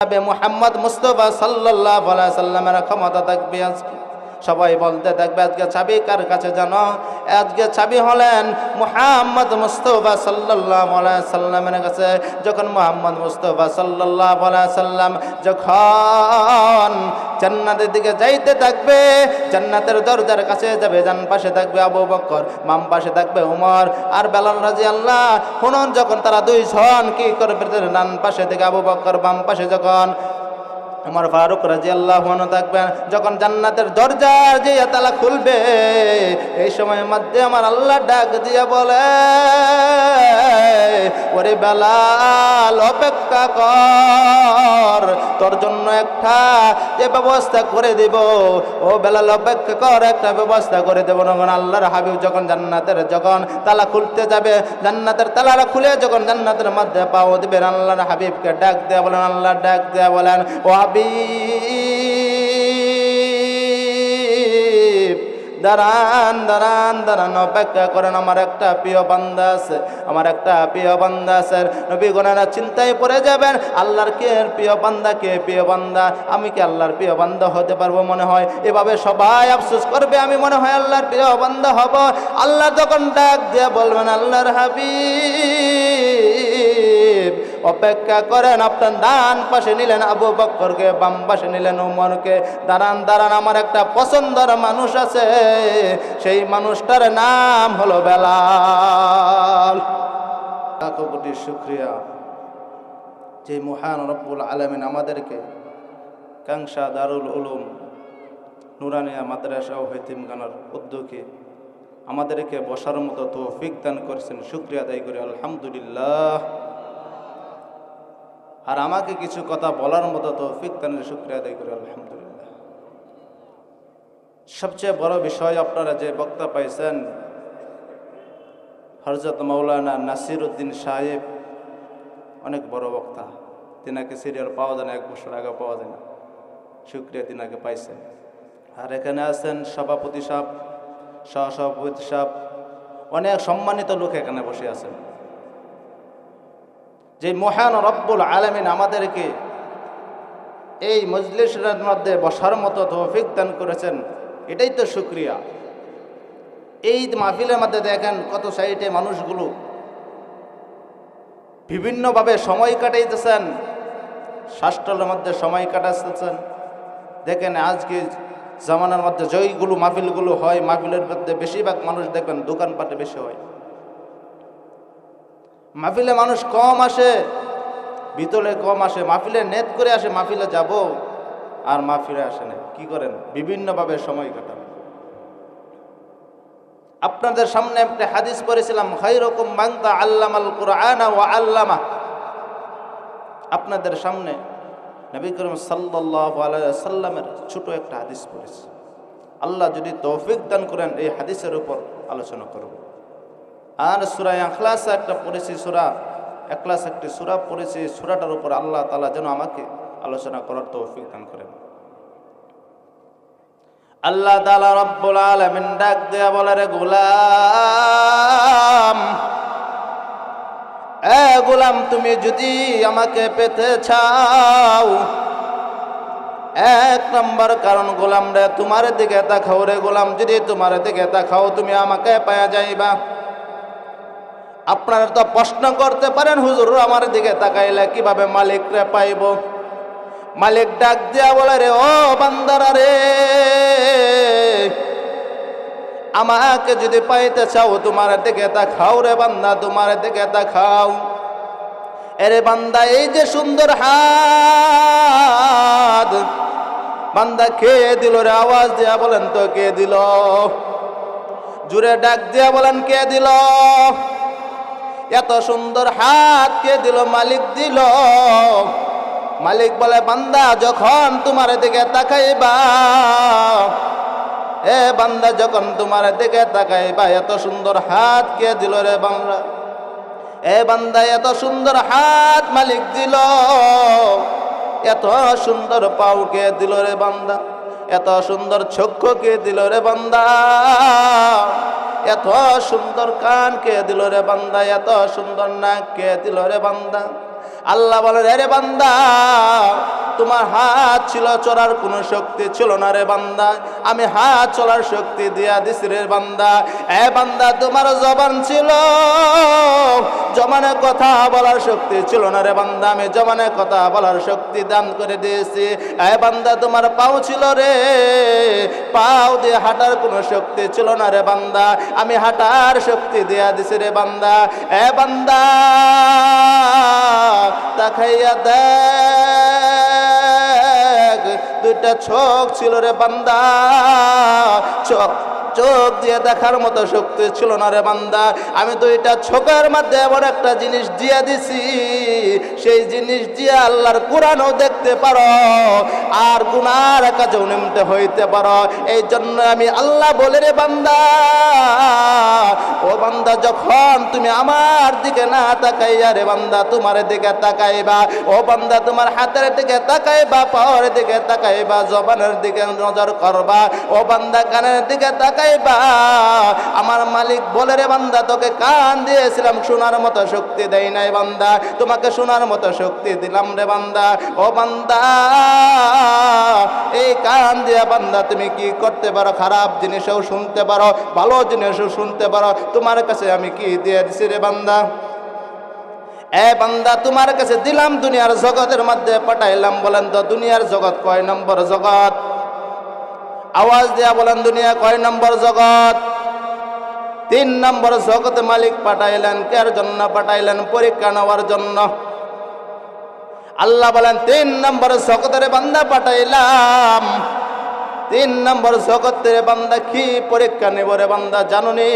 মুহাম্মদ মুস্তাফা সাল্লাল্লাহু আলাইহি সাল্লামের ক্ষমতা থাকবে। আজকে সবাই বলতে থাকবে আজকে চাবি কার কাছে জানো? আজকে চাবি হলেন মুহাম্মদ মুস্তাফা সাল্লাল্লাহু আলাইহি সাল্লামের কাছে। যখন মুহাম্মদ মুস্তাফা সাল্লাল্লাহু আলাইহি সাল্লাম যখন জান্নাতের দিকে যাইতে থাকবে, জান্নাতের দরজার কাছে যাবে, ডান পাশে থাকবে আবু বকর, বাম পাশে থাকবে ওমর আর বেলাল রাদিয়াল্লাহু হুনন। যখন তারা দুইজন কি করবে, ডান পাশে থেকে আবু বকর, বাম পাশে যখন ওমর ফারুক রাদিয়াল্লাহু আনহু থাকবেন, যখন জান্নাতের দরজার যে তালা খুলবে, এই সময়ের মধ্যে আমার আল্লাহ ডাক দিয়ে বলে, ওরে বেলাল অপেক্ষা কর, তোর জন্য একটা যে ব্যবস্থা করে দিব। ও বেলাল অপেক্ষা কর, একটা ব্যবস্থা করে দেব। যখন আল্লাহর হাবিব যখন জান্নাতের যখন তালা খুলতে যাবে, জান্নাতের তালাটা খুলে যখন জান্নাতের মধ্যে পাও দিবেন, আল্লাহর হাবিবকে ডাক দেয়া বলেন, আল্লাহ ডাক দেয়া বলেন, ও হাবিব দাঁড়ান দাঁড়ান দাঁড়ান, অপেক্ষা করেন, আমার একটা প্রিয় বান্দা আছে, আমার একটা প্রিয় বান্দা আছে। নবী গোনারা চিন্তায় পড়ে যাবেন, আল্লাহর কে প্রিয় বান্দা, কে প্রিয় বান্দা, আমি কি আল্লাহর প্রিয় বান্দা হতে পারবো? মনে হয় এভাবে সবাই আফসোস করবে, আমি মনে হয় আল্লাহর প্রিয় বান্দা হব। আল্লাহ যখন ডাক দিয়ে বলবেন, আল্লাহর হাবিব অপেক্ষা করেন, আপনার ডান পাশে নিলেন আবু বকরকে, বাম পাশে নিলেন ওমরকে, দাঁড়ান দাঁড়ান, আমার একটা পছন্দের মানুষ আছে, সেই মানুষটার নাম হলো বেলাল। লাখ কোটি শুকরিয়া যে মহান রব্বুল আলামিন আমাদেরকে কাংসা দারুল উলুম নুরানিয়া মাদ্রাসা ও হেতিমখানার উদ্যোগে আমাদেরকে বসার মতো তৌফিক দান করেছেন। শুকরিয়া আদায় করি আলহামদুলিল্লাহ। আর আমাকে কিছু কথা বলার মতো তৌফিক দানের শুকরিয়া আদায় করি আলহামদুলিল্লাহ। সবচেয়ে বড় বিষয়, আপনারা যে বক্তা পাইছেন হযরত মাওলানা নাসির উদ্দিন সাহেব, অনেক বড় বক্তা, তিনাকে সিরিয়াল পাওয়া যায় না, 1 বছর আগে পাওয়া যায় না, শুকরিয়া তিনাকে পাইছেন। আর এখানে আছেন সভাপতি সাহেব, সহসভাপতি সাহেব, অনেক সম্মানিত লোক এখানে বসে আছেন। যে মহান রব্বুল আলামিন আমাদেরকে এই মজলিসের মধ্যে বসার মতো তৌফিক দান করেছেন, এটাই তো শুকরিয়া। এই মাহফিলের মধ্যে দেখেন কত সাইডে মানুষগুলো বিভিন্নভাবে সময় কাটাইতেছেন, শাস্ত্রের মধ্যে সময় কাটাচ্ছেন। দেখেন আজকে জামানার মধ্যে জয়গুলো মাহফিলগুলো হয়, মাহফিলের মধ্যে বেশিরভাগ মানুষ দেখবেন দোকানপাটে বেশি হয়, মাহফিলে মানুষ কম আসে, ভিতরে কম আসে, মাহফিলে নেট করে আসে, মাহফিলে যাব আর মাহফিলে আসে না। কি করেন? বিভিন্নভাবে সময় কাটান। আপনাদের সামনে একটা হাদিস পড়েছিলাম, খায়রুকুম মান তাআল্লামাল কুরআনা ওয়া আল্লামা। আপনাদের সামনে নবী করিম সাল্লাল্লাহু আলাইহি ওয়াসাল্লামের ছোট একটা হাদিস পড়েছি। আল্লাহ যদি তৌফিক দান করেন এই হাদিসের উপর আলোচনা করব। আর সূরা ইখলাস একটা পড়েছি, সূরা ইখলাস একটি সূরা পড়েছি, সূরাটার উপর আল্লাহ তাআলা যেন আমাকে আলোচনা করার তৌফিক দান করেন। আল্লাহ তাআলা রব্বুল আলামিন ডাক দেয়া বলে, রে গোলাম, এ গোলাম, তুমি যদি আমাকে পেতে চাও, 1 নম্বর কারণ গোলাম রে তোমার দিকে তাকাও। রে গোলাম, যদি তোমার দিকে তাকাও তুমি আমাকে পাওয়া যাইবা। আপনারা তো প্রশ্ন করতে পারেন, হুজুর আমার দিকে তাকাইলে কিভাবে মালিক রে পাইব? মালিক ডাক দিয়া বলে, রে ও বান্দারা রে, আমাকে যদি পাইতে চাও তোমার দিকে তাকাও। রে বান্দা, তোমার দিকে তাকাও। এরে বান্দা, এই যে সুন্দর হাত, বান্দা কে দিল রে? আওয়াজ দিয়া বলেন তো কে দিল? জুড়ে ডাক দিয়া বলেন কে দিল? এত সুন্দর হাত কে দিল? মালিক দিল। মালিক বলে, বান্দা যখন তোমার দিকে তাকাইবা, এ বান্দা যখন তোমার দিকে তাকাইবা, এত সুন্দর হাত কে দিল রে বান্দা? এ বান্দা, এত সুন্দর হাত মালিক দিল। এত সুন্দর পাও কে দিল রে বান্দা? এত সুন্দর চক্ষু কে দিল রে বান্দা? এত সুন্দর কান কে দিল রে বান্দা? এত সুন্দর নাক কে দিল রে বান্দা? আল্লাহ বলেন, আরে বান্দা, তোমার হাত ছিল, চলার কোনো শক্তি ছিল না রে বান্দা, আমি হাত চলার শক্তি দিয়া দিছি রে বান্দা। এ বান্দা, তোমার জবান ছিল, জবানে কথা বলার শক্তি ছিল না রে বান্দা, আমি জবানে কথা বলার শক্তি দান করে দিয়েছি। এ বান্দা, তোমার পাও ছিল রে, পাও দিয়ে হাঁটার কোনো শক্তি ছিল না রে বান্দা, আমি হাঁটার শক্তি দিয়া দিছি রে বান্দা। এ বান্দা, তাকাইয়া দেখ, দুইটা চোখ ছিল রে বান্দা, চোখ দিয়ে দেখার মতো শক্তি ছিল না রে বান্দা, আমি দুইটা চোখের মধ্যে এমন একটা জিনিস দিয়া দিছি, সেই জিনিস দিয়ে আল্লাহর কোরআনও দেখতে পারো আর গুনার কাজেও নিমতে হইতে পারো। এই জন্য আমি আল্লাহ বলে রে বান্দা, ও বান্দা, যখন তুমি আমার দিকে না তাকাইয়া রে বান্দা তোমার দিকে তাকাইবা, ও বান্দা, তোমার হাতের দিকে তাকাইবা, পাওয়ার দিকে তাকাইবা, জবানের দিকে নজর করবা, ও বান্দা, কানের দিকে তাকাইবা, আমার মালিক বলে রে বান্দা, তোকে কান দিয়েছিলাম, শোনার মতো শক্তি দেই নাই বান্দা, তোমাকে শোনার মতো শক্তি দিলাম রে বান্দা। ও বান্দা, এই কান দিয়া বান্দা তুমি কি করতে পারো? খারাপ জিনিসও শুনতে পারো, ভালো জিনিসও শুনতে পারো। তোমার কাছে আমি কি দিয়ে দিছি রে বান্দা? এ বান্দা, তোমার কাছে দিলাম, দুনিয়ার জগতের মধ্যে পাঠাইলাম। বলেন তো, দুনিয়ার জগৎ কয় নম্বর জগৎ? আওয়াজ দিয়া বলেন, দুনিয়া কয় নম্বর জগৎ? 3 নম্বর জগতে মালিক পাঠাইলেন। কার জন্য পাঠাইলেন? পরীক্ষা নেওয়ার জন্য। আল্লাহ বলেন, 3 নম্বর জগতের বান্দা পাঠাইলাম। 3 নম্বর জগতের বান্দা কি পরীক্ষা নেব রে বান্দা জানো নি?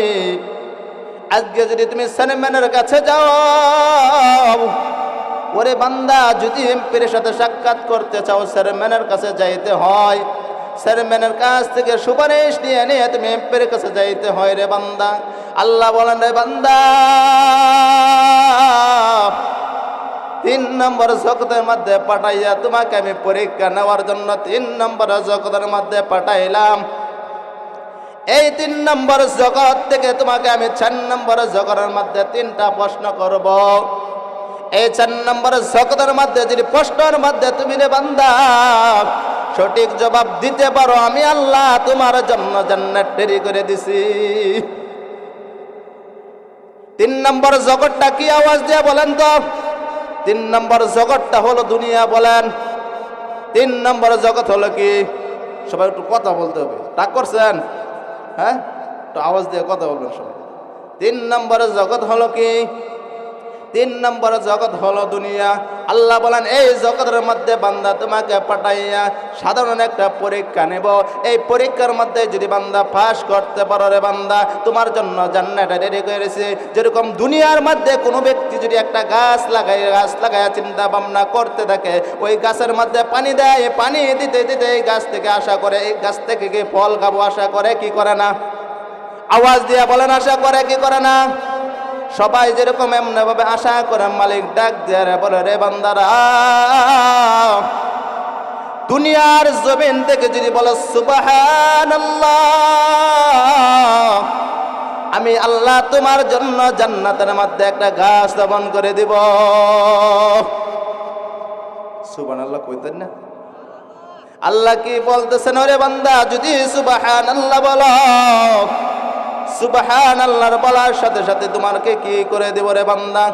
আজকে যদি তুমি চেয়ারম্যানের কাছে যাও, ওরে বান্দা, যদি এমপির সাথে সাক্ষাৎ করতে চাও, চেয়ারম্যানের কাছে যাইতে হয়। চেয়ারম্যানের কাছ থেকে সুপারিশ নিয়ে নিয়ে তুমি এমপির কাছে যাইতে হয় রে বান্দা। আল্লাহ বলেন, রে বান্দা, 3 নম্বর জগতের মধ্যে পাঠাইয়া তোমাকে আমি পরীক্ষা নেওয়ার জন্য 3 নম্বর জগতের মধ্যে পাঠাইলাম। এই 3 নম্বর জগৎ থেকে তোমাকে আমি 4 নম্বর জগতের মধ্যে 3টা প্রশ্ন করব। এই 4 নম্বর জগতের মধ্যে যদি প্রশ্নের মধ্যে তুমি রে বান্দা সঠিক জবাব দিতে পারো, আমি আল্লাহ তোমার জন্য জান্নাত তৈরি করে দিছি। 3 নম্বর জগৎটা কি? আওয়াজ দিয়ে বলেন তো। 3 নম্বর জগৎটা হলো দুনিয়া। বলেন, 3 নম্বর জগৎ হলো কি? সবাই একটু কথা বলতে হবে। রাগ করছেন? হ্যাঁ, একটু আওয়াজ দিয়ে কথা বলবেন সবাই। 3 নম্বর জগৎ হলো কি? 3 নম্বর জগৎ হলো দুনিয়া। আল্লাহ বলেন, এই জগতের মধ্যে বান্দা তোমাকে পাঠাইয়া সাধারণ একটা পরীক্ষা নেব। এই পরীক্ষার মধ্যে যদি বান্দা পাস করতে পারো রে বান্দা, তোমার জন্য জান্নাত রেডি করেছে। যেরকম দুনিয়ার মধ্যে কোনো ব্যক্তি যদি একটা গাছ লাগায় চিন্তা ভাবনা করতে থাকে, ওই গাছের মধ্যে পানি দেয়, পানি দিতে দিতে এই গাছ থেকে আশা করে, এই গাছ থেকে কি ফল খাবো আশা করে, কি করে না? আওয়াজ দিয়ে বলেন, আশা করে কি করে না? সবাই যেরকম এমনি ভাবে আশা করে, মালিক ডাক দিয়ে বলে, রে বান্দারা, দুনিয়ার জমিন থেকে যদি বলো সুবহানাল্লাহ, আমি আল্লাহ তোমার জন্য জান্নাতের মধ্যে একটা গাছ রোপণ করে দিব। সুবহানাল্লাহ কইতেন না? আল্লাহ কি বলতেছেন? ওরে বান্দা, যদি সুবহানাল্লাহ বলো, সুবহানাল্লাহর বলার সাথে সাথে তোমাকে কি করে দেব রে বান্দা?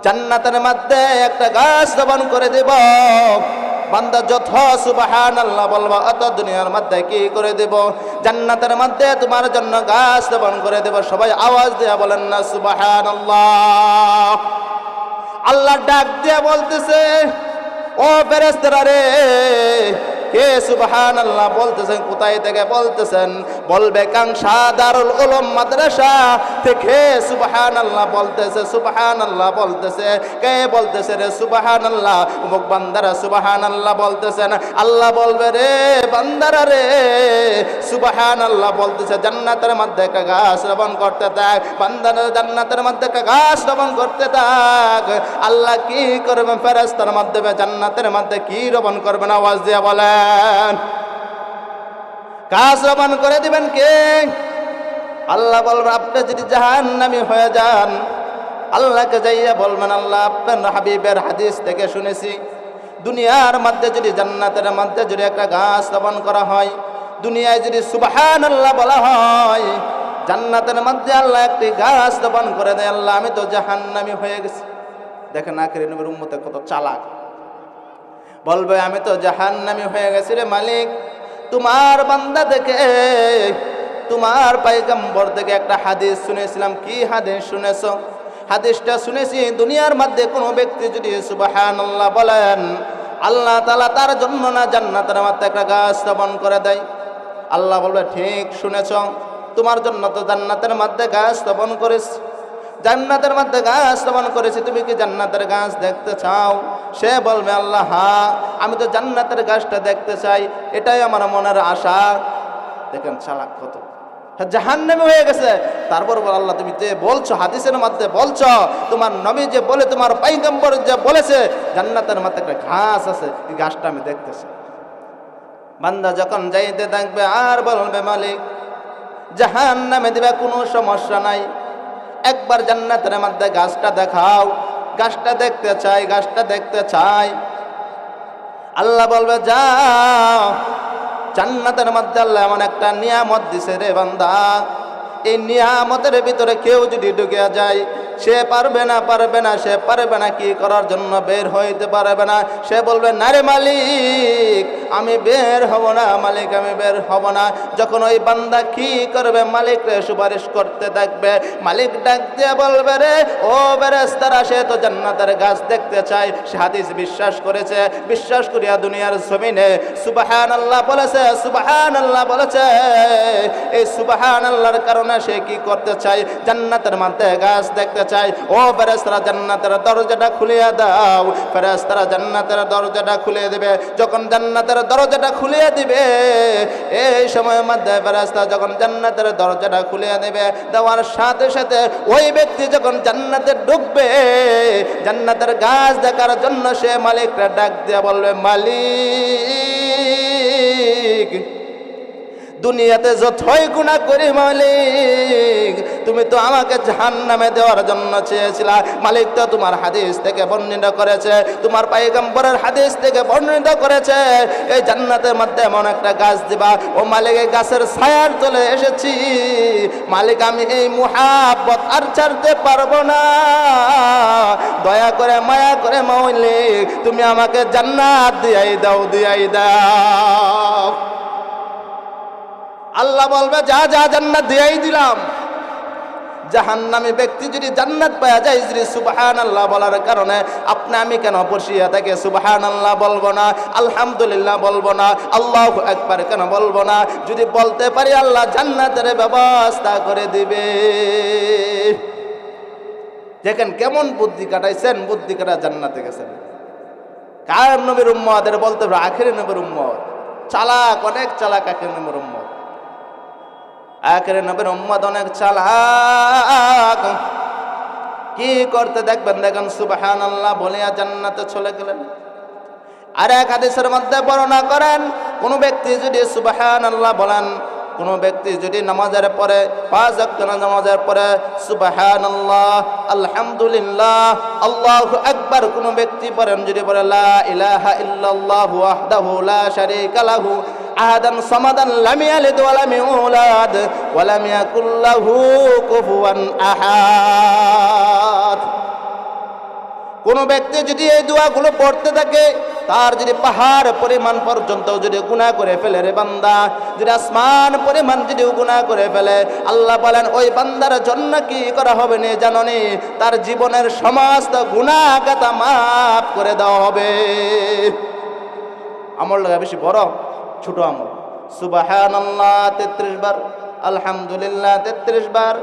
জান্নাতের মধ্যে একটা গাছ রোপণ করে দেব। বান্দা যত সুবহানাল্লাহ বলবা, অত দুনিয়ার মধ্যে কি করে দেব? জান্নাতের মধ্যে তোমার জন্য গাছ রোপণ করে দেব। সবাই আওয়াজ দিয়ে বলেন না সুবহানাল্লাহ। আল্লাহ ডাক দিয়ে বলতেছে, ও ফেরেশতারা রে, কে সুবহানাল্লাহ বলতেছেন? কোথায় থেকে বলতেছেন? বলবে কাংশা দারুল উলুম মাদ্রাসা থেকে সুবহানাল্লাহ বলতেছে। সুবহানাল্লাহ বলতেছে কে? বলতেছে রে সুবহানাল্লাহ অমুক বান্দারা সুবহানাল্লাহ বলতেছেন। আল্লাহ বলবে, রে বান্দারা রে, সুবহানাল্লাহ বলতেছে, জান্নাতের মধ্যে একটা গাছ রোপণ করতে থাক। বান্দারা জান্নাতের মধ্যে একটা গাছ রোপণ করতে থাক। আল্লাহ কি করবেন? ফেরেশতার মাধ্যমে জান্নাতের মধ্যে কি রোপণ করবেন? আওয়াজ দিয়ে বলে, গাছ রোপণ করে দিবেন কে? আল্লাহ বলবেন, আপনি যদি জাহান্নামী হয়ে যান, আল্লাহকে যাইয়া বলবেন, আল্লাহ আপনার হাবিবের হাদিস থেকে শুনেছি দুনিয়ার মধ্যে যদি জান্নাতের মধ্যে যদি একটা গাছ রোপণ করা হয়, দুনিয়ায় যদি সুবহানাল্লাহ বলা হয়, জান্নাতের মধ্যে আল্লাহ একটি গাছ রোপণ করে দেয়, আল্লাহ আমি তো জাহান্নামী হয়ে গেছি। দেখেন আখিরি নবীর উম্মতে কত চালাক, বলবে আমি তো জাহান্নামী হয়ে গেছি রে মালিক, তোমার বান্দা থেকে তোমার পয়গম্বর থেকে একটা হাদিস শুনেছিলাম। কি হাদিস শুনেছো? হাদিসটা শুনেছি দুনিয়ার মধ্যে কোনো ব্যক্তি যদি সুবহানাল্লাহ বলেন, আল্লাহ তাআলা তার জন্য না জান্নাতের মধ্যে একটা গাছ রোপণ করে দেয়। আল্লাহ বলবে ঠিক শুনেছ, তোমার জন্য তো জান্নাতের মধ্যে গাছ রোপণ করেছি, জান্নাতের মধ্যে গাছ রোপণ করেছি, তুমি কি জান্নাতের গাছ দেখতে চাও? সে বলবে আল্লাহ হ্যাঁ, আমি তো জান্নাতের গাছটা দেখতে চাই, এটাই আমার মনের আশা। দেখেন চালাক কত, জাহান্নামী হয়ে গেছে। তারপর বল আল্লাহ তুমি যে বলছো হাদিসের মধ্যে বলছো, তোমার নবী যে বলে, তোমার পয়গম্বর যে বলেছে জান্নাতের মধ্যে একটা ঘাস আছে, এই গাছটা আমি দেখতেছি। বান্দা যখন যাইতে থাকবে আর বলবে মালিক জাহান্নামে দিবে, কোনো সমস্যা নাই, একবার জান্নাতের মধ্যে গাছটা দেখাও, গাছটা দেখতে চাই, গাছটা দেখতে চাই। আল্লাহ বলবে যাও, জান্নাতের মধ্যে আল্লাহ এমন একটা নিয়ামত দিছে রে বান্দা, এই নিয়ামতের ভিতরে কেউ যদি ঢুকে যায় সে পারবে না, সে পারবে না কি করার জন্য, বের হইতে পারবে না। সে বলবে না রে মালিক আমি বের হব না, মালিক আমি বের হব না। যখন ওই বান্দা কি করবে, মালিক রে সুপারিশ করতে থাকবে, মালিক ডাক দিয়ে বলবে রে ও বেরেশতারা, সে তো জান্নাতের গাছ দেখতে চায়, সে হাদিস বিশ্বাস করেছে, বিশ্বাস করিয়া দুনিয়ার জমিনে সুবহানাল্লাহ বলেছে, সুবহানাল্লাহ বলেছে। এই সুবহানাল্লাহর কারণে সে কি করতে চায়, জান্নাতের মধ্যে গাছ দেখতে চাই। ও ফেরেশতারা জান্নাতের দরজাটা খুলিয়া দাও। ফেরেশতারা জান্নাতের দরজাটা খুলে দিবে। যখন জান্নাতের দরজাটা খুলে দিবে, এই সময়ের মধ্যে ফেরেশতারা যখন জান্নাতের দরজাটা খুলে দিবে, দেওয়ার সাথে সাথে ওই ব্যক্তি যখন জান্নাতে ঢুকবে, জান্নাতের গাছ দেখার জন্য সে মালিকরা ডাক দিয়ে বলবে মালিক দুনিয়াতে যতই গুনাহ করি মালিক, তুমি তো আমাকে জাহান্নামে দেওয়ার জন্য চেয়েছিলা। মালিক তো তোমার হাদিস থেকে বর্ণিত করেছে, তোমার পয়গম্বরের হাদিস থেকে বর্ণিত করেছে, এই জান্নাতের মধ্যে এমন একটা গাছ দিবা। ও মালিক এই গাছের ছায়ার তলে এসেছি, মালিক আমি এই মুহাব্বত আর ছাড়তে পারবো না, দয়া করে মায়া করে মালিক তুমি আমাকে জান্নাত দিয়াই দাও, দিয়াই দাও। আল্লাহ বলবে যা যা জান্নাত দিয়াই দিলাম। জাহান্নামী ব্যক্তি যদি জান্নাত পাওয়া যায় যদি সুবহানাল্লাহ বলার কারণে আপনি আমি কেন বসিয়া থাকে সুবহানাল্লাহ বলবো না, আলহামদুলিল্লাহ বলবো না, আল্লাহু আকবার কেন বলবো না? যদি বলতে পারি আল্লাহ জান্নাতের ব্যবস্থা করে দিবে। দেখেন কেমন বুদ্ধি কাটাইছেন, বুদ্ধি কাটা জান্নাতে গেছেন। কার নবীর উম্মতের বলতে হবে আখিরি নবীর উম্মত, চালাক, অনেক চালাক আখিরি নবীর উম্মত। আখিরি নবীর উম্মত অনেক চালাক। কি করতে দেখবেন, দেখেন সুবহানাল্লাহ বলিয়া জান্নাতে চলে গেলেন। আর এক হাদিসের মধ্যে বর্ণনা করেন, কোন ব্যক্তি যদি সুবহানাল্লাহ বলেন, কোন ব্যক্তি যদি নামাজের পরে 5 ওয়াক্ত নামাজের পরে সুবহানাল্লাহ, আলহামদুলিল্লাহ, আল্লাহু আকবার কোন ব্যক্তি পড়েন, যদি বলে লা ইলাহা ইল্লাল্লাহু ওয়াহদাহু লা শারীকা লাহু আহাদান সামাদান লাম ইয়ালিদ ওয়া লাম ইউলাদ ওয়া লাম ইয়াকুল লাহু কুফুয়ান আহাদ। কোন ব্যক্তি যদি এই দোয়াগুলো পড়তে থাকে, তার যদি পাহাড় পরিমাণ পর্যন্ত যদি গুনাহ করে ফেলে রে বান্দা, যদি আসমান পরিমাণ যদি গুনাহ করে ফেলে, আল্লাহ বলেন ওই বান্দার জন্য কি করা হবে নে জাননি, তার জীবনের সমস্ত গুনাহ খাতা মাফ করে দেওয়া হবে। আমল লাগা বেশি বড় ছোট আমল। সুবহানাল্লাহ 33 বার, আলহামদুলিল্লাহ 33 বার,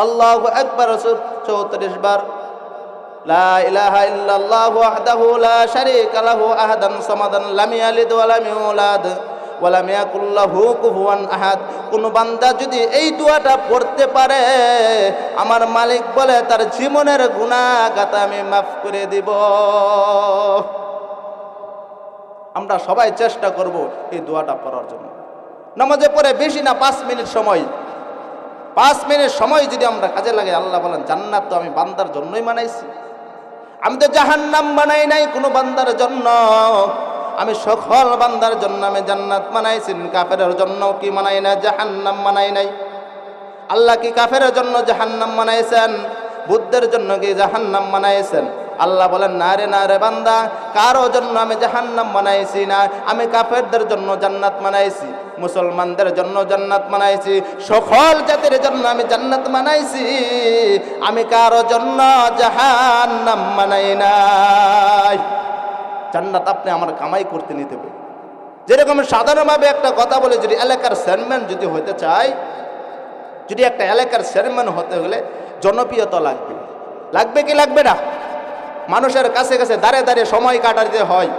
আল্লাহু আকবার 34 বার, লা ইলাহা ইল্লাল্লাহু ওয়াহদাহু লা শারীকা লাহু আহাদান সামাদান লাম ইয়ালিদ ওয়া লাম ইউলাদ ওয়া লাম ইয়াকুল লাহু কুফুয়ান আহাদ। কোন বান্দা যদি এই দোয়াটা পড়তে পারে, আমার মালিক বলে তার জীবনের গুনাহ খাতা আমি মাফ করে দিব। আমরা সবাই চেষ্টা করব এই দোয়াটা পড়ার জন্য। নামাজে পড়ে বেশি না 5 মিনিট সময় 5 মিনিট সময় যদি আমরা কাজে লাগাই, আল্লাহ বলেন জান্নাত তো আমি বান্দার জন্যই বানাইছি, আমি তো জাহান্নাম বানাই নাই কোনো বান্দার জন্য, আমি সকল বান্দার জন্য আমি জান্নাত বানাইছি। কাফেরের জন্য কি বানাই না? জাহান্নাম বানাই নাই। আল্লাহ কি কাফেরের জন্য জাহান্নাম বানাইছেন? বুদ্ধের জন্য কি জাহান্নাম বানাইছেন? আল্লাহ বলেন না রে বান্দা, কারো জন্য আমি জাহান্নাম বানাইছি না, আমি কাফেরদের জন্য জান্নাত বানাইছি, মুসলমানদের জন্য জান্নাত বানাইছি, সকল জাতির জন্য আমি জান্নাত বানাইছি, আমি কারো জন্য জাহান্নাম বানাই নাই। জান্নাত আপনি আমার কামাই করতে নিতে হবে। যেরকম সাধারণভাবে একটা কথা বলে, যদি এলাকার চেয়ারম্যান যদি হতে চায়, যদি একটা এলাকার চেয়ারম্যান হতে হলে জনপ্রিয়তা লাগবে, লাগবে কি লাগবে না? মানুষের কাছে কাছে দাঁড়িয়ে দাঁড়িয়ে সময় কাটাতে হয়,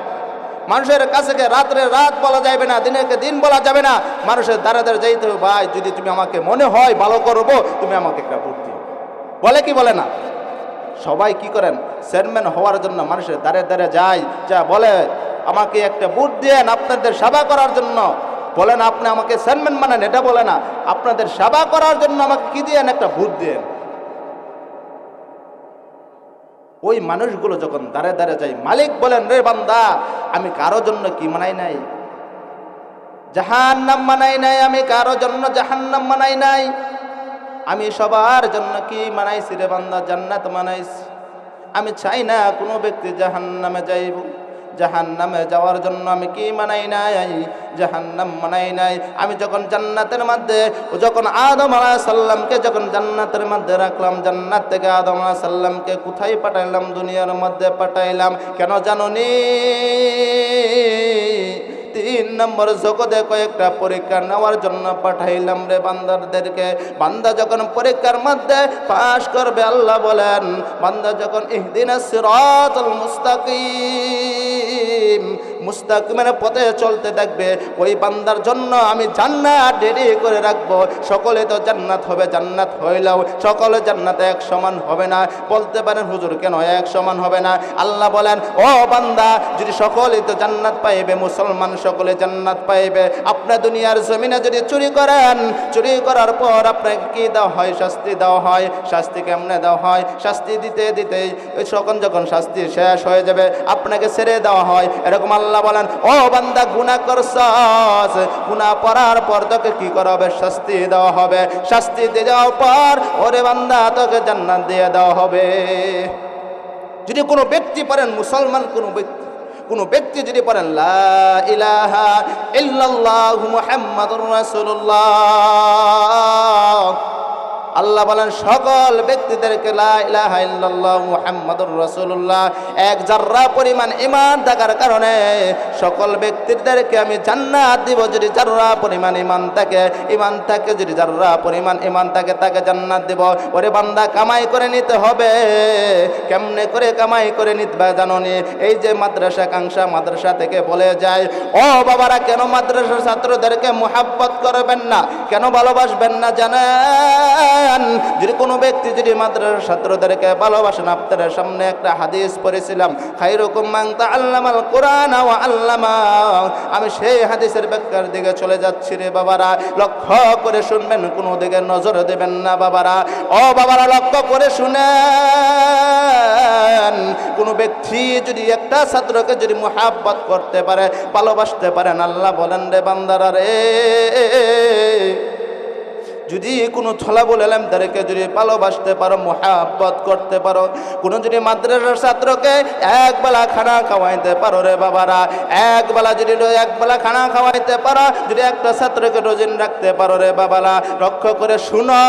মানুষের কাছে রাত্রে রাত বলা যাবে না, দিনেকে দিন বলা যাবে না, মানুষের দাঁড়িয়ে দাঁড়িয়ে যাইতে হবে, ভাই যদি তুমি আমাকে মনে হয় ভালো করবো, তুমি আমাকে একটা ভোট দিও, বলে কি বলে না? সবাই কি করেন? চেয়ারম্যান হওয়ার জন্য মানুষের দাঁড়িয়ে দাঁড়িয়ে যায়, যা বলে আমাকে একটা ভোট দেন আপনাদের সেবা করার জন্য, বলেন আপনি আমাকে চেয়ারম্যান বানান, এটা বলে না, আপনাদের সেবা করার জন্য আমাকে কি দেন? একটা ভোট দেন। ওই মানুষগুলো যখন দাঁড়ে দাঁড়ে যায়, মালিক বলেন রে বান্দা, আমি কারো জন্য কি মানাই নাই? জাহান্নাম মানাই নাই, আমি কারো জন্য জাহান্নাম মানাই নাই, আমি সবার জন্য কি মানাইছি রে বান্দা? জান্নাত মানাইছি। আমি চাই না কোনো ব্যক্তি জাহান্নামে যাইব, জাহান্নামে যাওয়ার জন্য আমি কি মানাই নাই? জাহান্নাম মানাই নাই। আমি যখন জান্নাতের মধ্যে, যখন আদম আলাইহিস সালামকে যখন জান্নাতের মধ্যে রাখলাম, জান্নাত থেকে আদম আলাইহিস সালামকে কোথায় পাঠাইলাম? দুনিয়ার মধ্যে পাঠাইলাম। কেন জানোনি? 3 নম্বর জগতে কয়েকটা পরীক্ষা নেওয়ার জন্য পাঠাইলাম রে বান্দাদেরকে। বান্দা যখন পরীক্ষার মধ্যে পাশ করবে, আল্লাহ বলেন বান্দা যখন ইহদিনাস সিরাতাল মুস্তাকিম, মুস্তাকিমের পথে চলতে থাকবে, ওই বান্দার জন্য আমি জান্নাত রেডি করে রাখবো। সকলে তো জান্নাত হবে, জান্নাত হইলেও সকলে জান্নাতে এক সমান হবে না। বলতে পারেন হুজুর কেন এক সমান হবে না? আল্লাহ বলেন ও বান্দা, যদি সকলে তো জান্নাত পাইবে, মুসলমান সকলে জান্নাত পাইবে, আপনার দুনিয়ার জমিনে যদি চুরি করেন, চুরি করার পর আপনাকে কি দেওয়া হয়? শাস্তি দেওয়া হয়। শাস্তি কেমনে দেওয়া হয়? শাস্তি দিতে দিতেই যখন শাস্তি শেষ হয়ে যাবে, আপনাকে ছেড়ে দেওয়া হয়। এরকম আল্লাহ বলেন ও বান্দা, গুনাহ করছস, গুনাহ করার পর তোকে কি করা হবে? শাস্তি দেওয়া হবে। শাস্তি দিয়ে যাওয়ার পর ওরে বান্দা তোকে জান্নাত দিয়ে দেওয়া হবে। যদি কোনো ব্যক্তি পারেন, মুসলমান কোনো ব্যক্তি যদি পড়েন লা ইলাহা ইল্লাল্লাহু মুহাম্মাদুর রাসূলুল্লাহ, আল্লাহ বলেন সকল ব্যক্তিদেরকে লা ইলাহা ইল্লাল্লাহু মুহাম্মাদুর রাসূলুল্লাহ এক জাররা পরিমাণ ঈমান থাকার কারণে সকল ব্যক্তিদেরকে আমি জান্নাত দিব। যদি জাররা পরিমাণ ঈমান থাকে, যদি জাররা পরিমাণ ঈমান থাকে, তাকে জান্নাত দিব। ওরে বান্দা, কামাই করে নিতে হবে। কেমনে করে কামাই করে নিতে জানোনি? এই যে মাদ্রাসা কাংশা, মাদ্রাসা থেকে বলে যায় ও বাবারা, কেন মাদ্রাসার ছাত্রদেরকে মুহাব্বত করবেন না, কেন ভালোবাসবেন না জানেন? যদি কোনো ব্যক্তি যদি মাদ্রাসার ছাত্রদেরকে ভালোবাসেন, আপনাদের সামনে একটা হাদিস পড়েছিলাম, খায়রুকুম মান তাআল্লামাল কুরআন ওয়া আল্লামা। আমি সেই হাদিসের ব্যাখ্যার দিকে চলে যাচ্ছি রে বাবারা, লক্ষ্য করে শুনবেন, কোনো দিকে নজর দেবেন না বাবারা। ও বাবারা, লক্ষ্য করে শুনেন, কোনো ব্যক্তি যদি একটা ছাত্রকে যদি মুহাব্বত করতে পারে, ভালোবাসতে পারেন, আল্লাহ বলেন রে বান্দারা রে, যদি কোনো থলাবুল আলেমদেরকে যদি ভালোবাসতে পারো, মুহাব্বত করতে পারো, কোনো যদি মাদ্রাসার ছাত্রকে একবেলা খানা খাওয়াইতে পারো রে বাবারা, একবেলা খানা খাওয়াইতে পারো, যদি একটা ছাত্রকে রোজিন রাখতে পারো রে বাবারা, লক্ষ্য করে শুনো,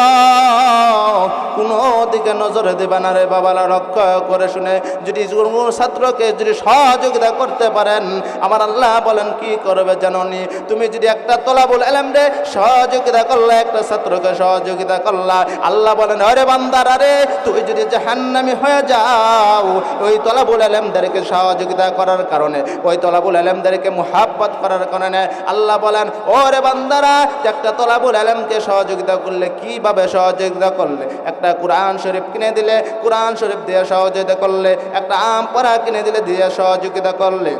কোনো দিকে নজর দেবে না রে বাবারা, লক্ষ্য করে শুনে যদি কোনো ছাত্রকে যদি সহযোগিতা করতে পারেন, আমার আল্লাহ বলেন কি করবে জানোনি? তুমি যদি একটা তলাবুল আলেমরে সহযোগিতা করলে, একটা ছাত্রকে সহযোগিতা করলা, আল্লাহ বলেন আরে বান্দারা রে, তুই যদি জাহান্নামী হয়ে যাও, ওই তলাবুল আলেমদেরকে সহযোগিতা করার কারণে, ওই তলাবুল আলেমদেরকে মুহাব্বত করার কারণে আল্লাহ বলেন ওরে বান্দারা, একটা তলাবুল আলেমকে সহযোগিতা করলে, কিভাবে সহযোগিতা করলে? একটা কোরআন শরীফ কিনে দিলে, কোরআন শরীফ দিয়ে সহযোগিতা করলে, একটা আম পড়া কিনে দিলে, দিয়ে সহযোগিতা করলে,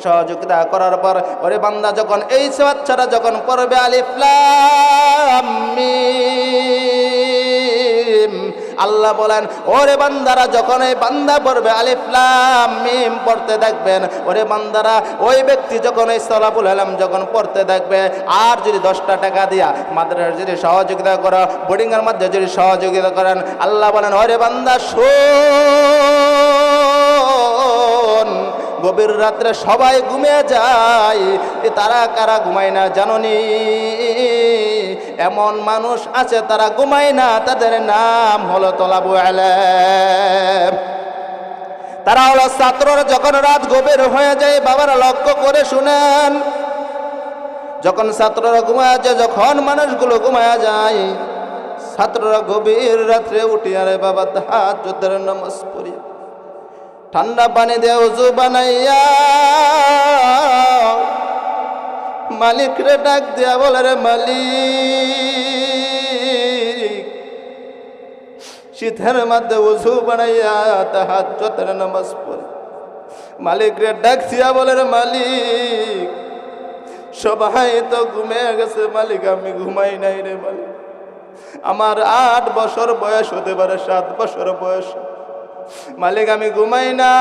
সহযোগিতা করার পর ওরে বান্দা যখন এই বাচ্চারা যখন পড়বে আলিফ লাম মিম, আল্লাহ বলেন ওরে বান্দারা যখন এই বান্দা পড়বে আলিফ লাম মিম পড়তে দেখবেন, ওরে বান্দারা ওই ব্যক্তি যখন এই সালাফুল আলম যখন পড়তে দেখবে, আর যদি 10টা টাকা দিয়া মাদ্রাসার যদি সহযোগিতা করো, বোর্ডিংয়ের মধ্যে যদি সহযোগিতা করেন, আল্লাহ বলেন ওরে বান্দা শোন, গভীর রাত্রে সবাই ঘুমিয়ে যায়, তারা কারা ঘুমায় না জানোনি? এমন মানুষ আছে তারা ঘুমায় না, তাদের নাম হলো তলাবু ইলম। তারা হলো ছাত্ররা। যখন রাত গভীর হয়ে যায়, বাবারা লক্ষ্য করে শুনেন, যখন ছাত্ররা ঘুমায় যায়, যখন মানুষগুলো ঘুমায় যায়, ছাত্ররা গভীর রাত্রে উঠি, আরে বাবা তাহাজ্জুদের নামাজ পড়ি, ঠান্ডা পানি দিয়ে ওযু বানাইয়া মালিক রে ডাক দিয়া বলে, রে মালিক, শীতের মধ্যে ওযু বানাইয়া তাহাজ্জুদের নামাজ পড়ি, মালিক রে ডাক দিয়া বলে, রে মালিক, সবাই তো ঘুমিয়ে গেছে, মালিক আমি ঘুমাই নাই রে মালিক, আমার 8 বছর বয়স হতে পারে, 7 বছর বয়স, মালিক আমি ঘুমাই নাই,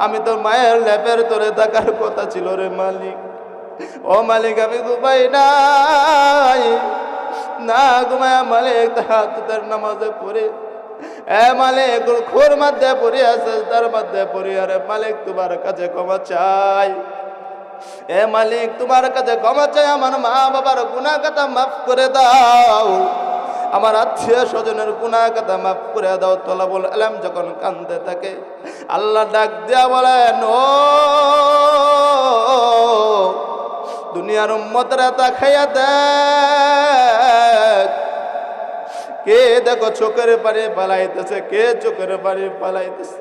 আমি তো মায়ের লেপের তোরে থাকার কথা ছিল রে মালিক, ও মালিক আমি ঘুমাই নাই, না ঘুমায় মালিক তাহাজ্জুদের নামাজে পড়ে, এ মালিক খুর মধ্যে পড়ি আছে, তার মধ্যে পড়ি, আরে মালিক তোমার কাছে ক্ষমা চাই, এ মালিক তোমার কাছে ক্ষমা চাই, আমার মা বাবার গুনাহ কথা মাফ করে দাও, আমার আত্মীয় স্বজনের গুনাহ কথা মাফ করে দাও। তলাবুল ইলম যখন কান্দে থাকে, আল্লাহ ডাক দিয়া বলেন, ও দুনিয়ার উম্মতরা তাকাইয়া দেখ, কে দেখো চোখের পানি পালাইতেছে, কে চোখের পানি পালাইতেছে।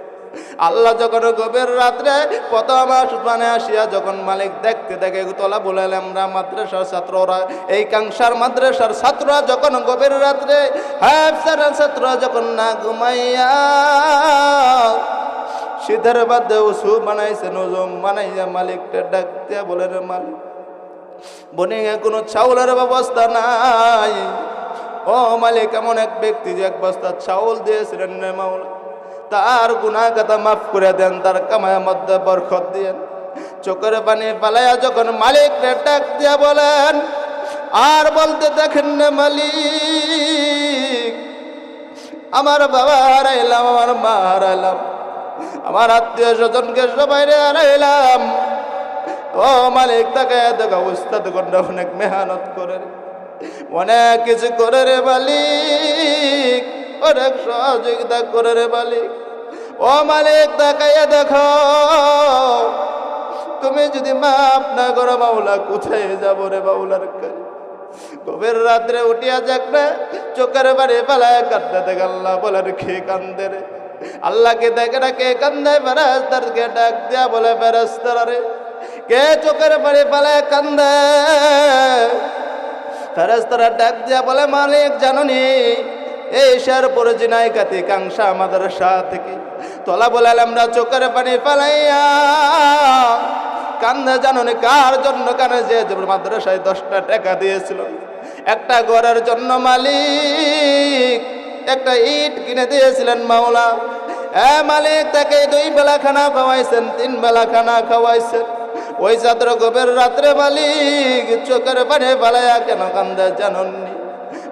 আল্লাহ যখন গভীর রাত্রে প্রথম আসমানে আসিয়া যখন মালিক দেখতে দেখে, তলাবুল ইলমরা মাদ্রাসার ছাত্ররা, এই কাংসার মাদ্রাসার ছাত্ররা যখন গভীর রাত্রে হাফসার ছাত্ররা যখন না ঘুমাইয়া শীতের মধ্যে ওযু বানাইছে, নজম বানাইয়া মালিককে ডাক দিয়া বলে, রে মালিক, বনিয়ে কোনো চাউলের ব্যবস্থা নাই, ও মালিক এমন এক ব্যক্তি যে 1 বস্তা চাউল দিয়েছিলেন রে মাওলা, তার গুনাহ কথা মাফ করে দেন, তার কামায়ের মধ্যে বরকত দিয়েন। চোখের পানি পালাইয়া যখন মালিক ডাক দিয়া বলেন, আর বলতে দেখেন না মালিক, আমার বাবা হারাইলাম, আমার মা হারাইলাম, আমার আত্মীয় স্বজনকে সবাই হারাইলাম, ও মালিক তাকে দেখা উস্তাদ গন্ডা অনেক মেহনত করে, অনেক কিছু করে রে মালিক, অনেক সহযোগিতা করে রে মালিক, ও মালিক তাকাইয়া দেখো, তুমি যদি মাফ না করো মাওলা কোথায় যাবো রে মাওলার কাছে। গভীর রাত্রে উঠিয়া দেখবে চোখের বাড়ি পালায় কাঁদতে দেখে, আল্লাহ বলেন কে কান্দে রে, আল্লাহকে দেখে না কে কান্দে, ফেরেশতাকে ডাক দিয়া বলে, ফেরেশতারা রে কে চোখের বাড়ি পালায় কান্দে? ফেরেশতারা ডাক দিয়া বলে, মালিক জাননি, এই শেরপুর জিনাইকাতি কাংসা মাদ্রাসা থেকে তলাবুল ইলমরা চোখের পানি ফালাইয়া কান্দে, জাননি কার জন্য? কানে যে মাদ্রাসায় 10টা টাকা দিয়েছিল, একটা ঘরের জন্য মালিক একটা ইট কিনে দিয়েছিলেন মাওলা, এ মালিক তাকে 2 বেলা খানা খাওয়াইছেন, 3 বেলা খানা খাওয়াইছেন। ওই ছাত্র গভীর রাত্রে মালিক চোখের পানি ফালাইয়া কেন কান্দে জাননি?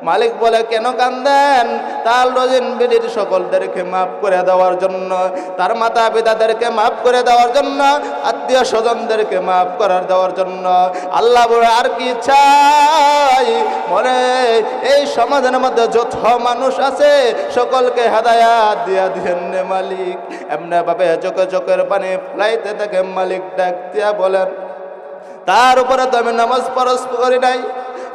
মালিক বলে, কেন কান্দেন? তার রোজিন বিডির সকলদেরকে মাফ করে দেওয়ার জন্য, তার মাতা পিতাদেরকে মাফ করে দেওয়ার জন্য, আত্মীয় স্বজনদেরকে মাফ করার দেওয়ার জন্য। আল্লাহ বলে, আর কি চাই? মনে এই সমাজের মধ্যে যত মানুষ আছে সকলকে হেদায়াত দিয়া দিয়েন রে মালিক। এমনি ভাবে চোখে চোখের পানি ফেলাইতে থাকে। মালিক ডাক দিয়া বলেন, তার উপরে তো আমি নামাজ ফরজ করি নাই,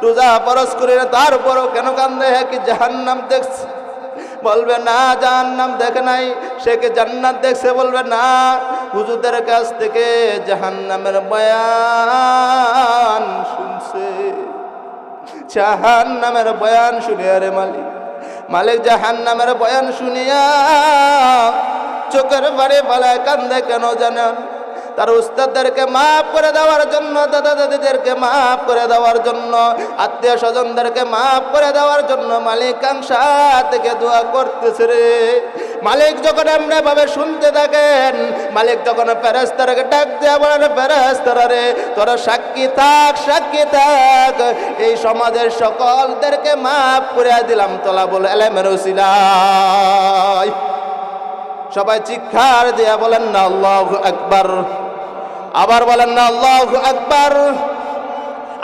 রোজা ফরজ করি না, তার উপরও কেন কান্দে? হ্যাঁ কি জাহান্নাম দেখছে? বলবে না জাহান্নাম দেখে নাই, সে কি জান্নাত দেখছে? বলবে না, হুজুরদের কাছ থেকে জাহান্নামের বয়ান শুনছে। জাহান্নামের বয়ান শুনিয়া রে মালিক, মালিক জাহান্নামের বয়ান শুনিয়া চোখের বাড়ি পালায় কান্দে কেন জানেন? তার উস্তাদদেরকে মাফ করে দেওয়ার জন্য, দাদা দাদিদেরকে মাফ করে দেওয়ার জন্য, আত্মীয় স্বজনদেরকে মাফ করে দেওয়ার জন্য মালিক কাংসা থেকে দোয়া করতেছে রে। মালিক যখন এমনি ভাবে শুনতে থাকেন, মালিক যখন ফেরেশতাকে ডাক দেয়া বলেন, ফেরেশতারা রে তোরা সাক্ষী থাক, সাক্ষী থাক, এই সমাজের সকলদেরকে মাফ করে দিলাম তলাবুল ইলমের উসিলায়। সবাই চিৎকার দিয়া বলেন না আল্লাহু আকবার। আবার বলেন না আল্লাহু আকবার।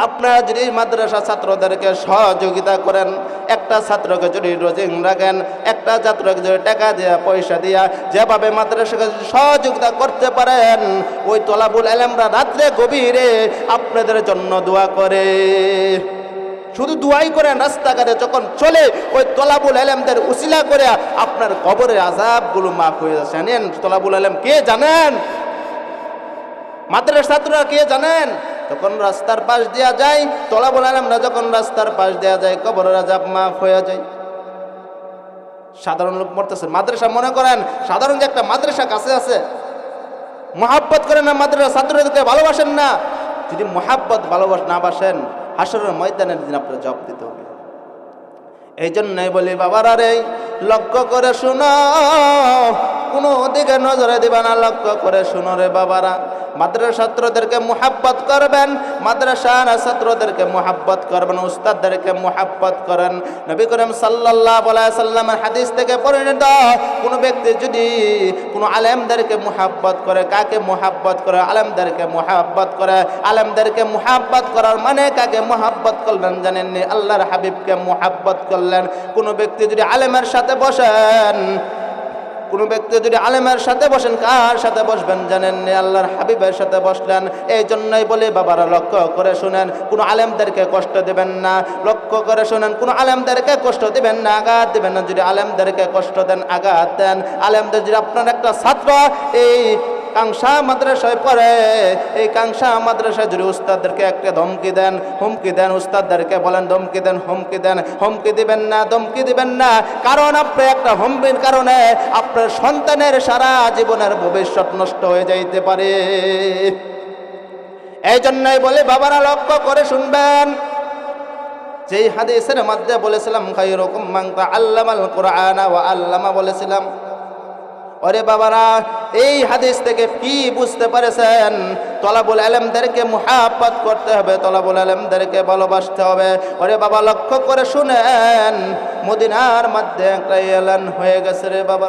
আপনারা যদি মাদ্রাসা ছাত্রদেরকে সহযোগিতা করেন, একটা ছাত্রকে যদি রোজিং রাখেন, একটা ছাত্রকে যদি টাকা দিয়া পয়সা দিয়া যেভাবে মাদ্রাসাকে সহযোগিতা করতে পারেন, ওই তলাবুল ইলমরা রাত্রে গভীরে আপনাদের জন্য দোয়া করে। শুধু দুয়াই করেন, রাস্তাঘাটে যখন চলে ওই তলাবুল ইলমদের উসিলা করে আপনার কবরের আযাবগুলো মাফ হয়ে যাচ্ছে। জানেন তলাবুল ইলম কে জানেন? মাদ্রাসার ছাত্ররা কে জানেন? যখন রাস্তার পাশ দেয়া যায়, তলাবুল ইলমরা যখন রাস্তার পাশ দেয়া যায়, কবরের আযাব মাফ হয়ে যায়। সাধারণ লোক মরতেছে, মাদ্রাসা মনে করেন সাধারণ যে একটা মাদ্রাসা কাছে আছে, মহাব্বত করেন না, মাদ্রাসা ছাত্রদেরকে ভালোবাসেন না। যদি মহাব্বত না বাসেন, হাসরের ময়দানের দিন আপনার জবাব দিতে হবে। এই জন্যই বলি বাবারা রে, লক্ষ্য করে শুনো, কোনো দিকে নজরে দিবা না, লক্ষ্য করে শুনো রে বাবারা। মাদ্রাসা ছাত্রদেরকে মুহাব্বত করবেন, মাদ্রাসার ছাত্রদেরকে মুহাব্বত করবেন, উস্তাদদেরকে মুহাব্বত করেন। নবী করিম সাল্লাল্লাহু আলাইহি সাল্লামের হাদিস থেকে পরিণত কোনো ব্যক্তি যদি কোনো আলেমদেরকে মুহাব্বত করে, কাকে মুহাব্বত করে? আলেমদেরকে মুহাব্বত করে। আলেমদেরকে মুহাব্বত করার মানে কাকে মুহাব্বত করলেন জানেননি? আল্লাহর হাবিবকে মুহাব্বত করলেন। কোনো ব্যক্তি যদি আলেমের সাথে বসেন, কোনো ব্যক্তি যদি আলেমের সাথে বসেন, কার সাথে বসবেন জানেননি? আল্লাহর হাবিবের সাথে বসলেন। এই জন্যই বলি বাবারা, লক্ষ্য করে শুনেন, কোনো আলেমদেরকে কষ্ট দিবেন না। লক্ষ্য করে শুনেন, কোনো আলেমদেরকে কষ্ট দিবেন না, আঘাত দিবেন না। যদি আলেমদেরকে কষ্ট দেন, আঘাত দেন, আলেমদের যদি আপনার একটা ছাত্র এই কাংসা মাদ্রাসায় পড়ে, এই কাংসা মাদ্রাসায় যদি উস্তাদদেরকে একটা ধমকি দেন, হুমকি দেন, উস্তাদদেরকে বলেন ধমকি দেন, হুমকি দেন, হুমকি দিবেন না, ধমকি দিবেন না। কারণ আপনি একটা হুমকির কারণে আপনার সন্তানের সারা জীবনের ভবিষ্যৎ নষ্ট হয়ে যাইতে পারে। এই জন্যই বলে বাবারা, লক্ষ্য করে শুনবেন। যেই হাদিসের মধ্যে বলেছিলাম খায়রুকুম মান তাআল্লামাল কুরআনা ওয়া আল্লামা, বলেছিলাম ওরে বাবারা, এই হাদিস থেকে কি বুঝতে পারেছেন? তলাবুল ইলমদেরকে মুহাব্বত করতে হবে, তলাবুল ইলমদেরকে ভালোবাসতে হবে। ওরে বাবা, লক্ষ্য করে শুনেন, মদিনার মধ্যে একটা এলান হয়ে গেছে রে বাবা।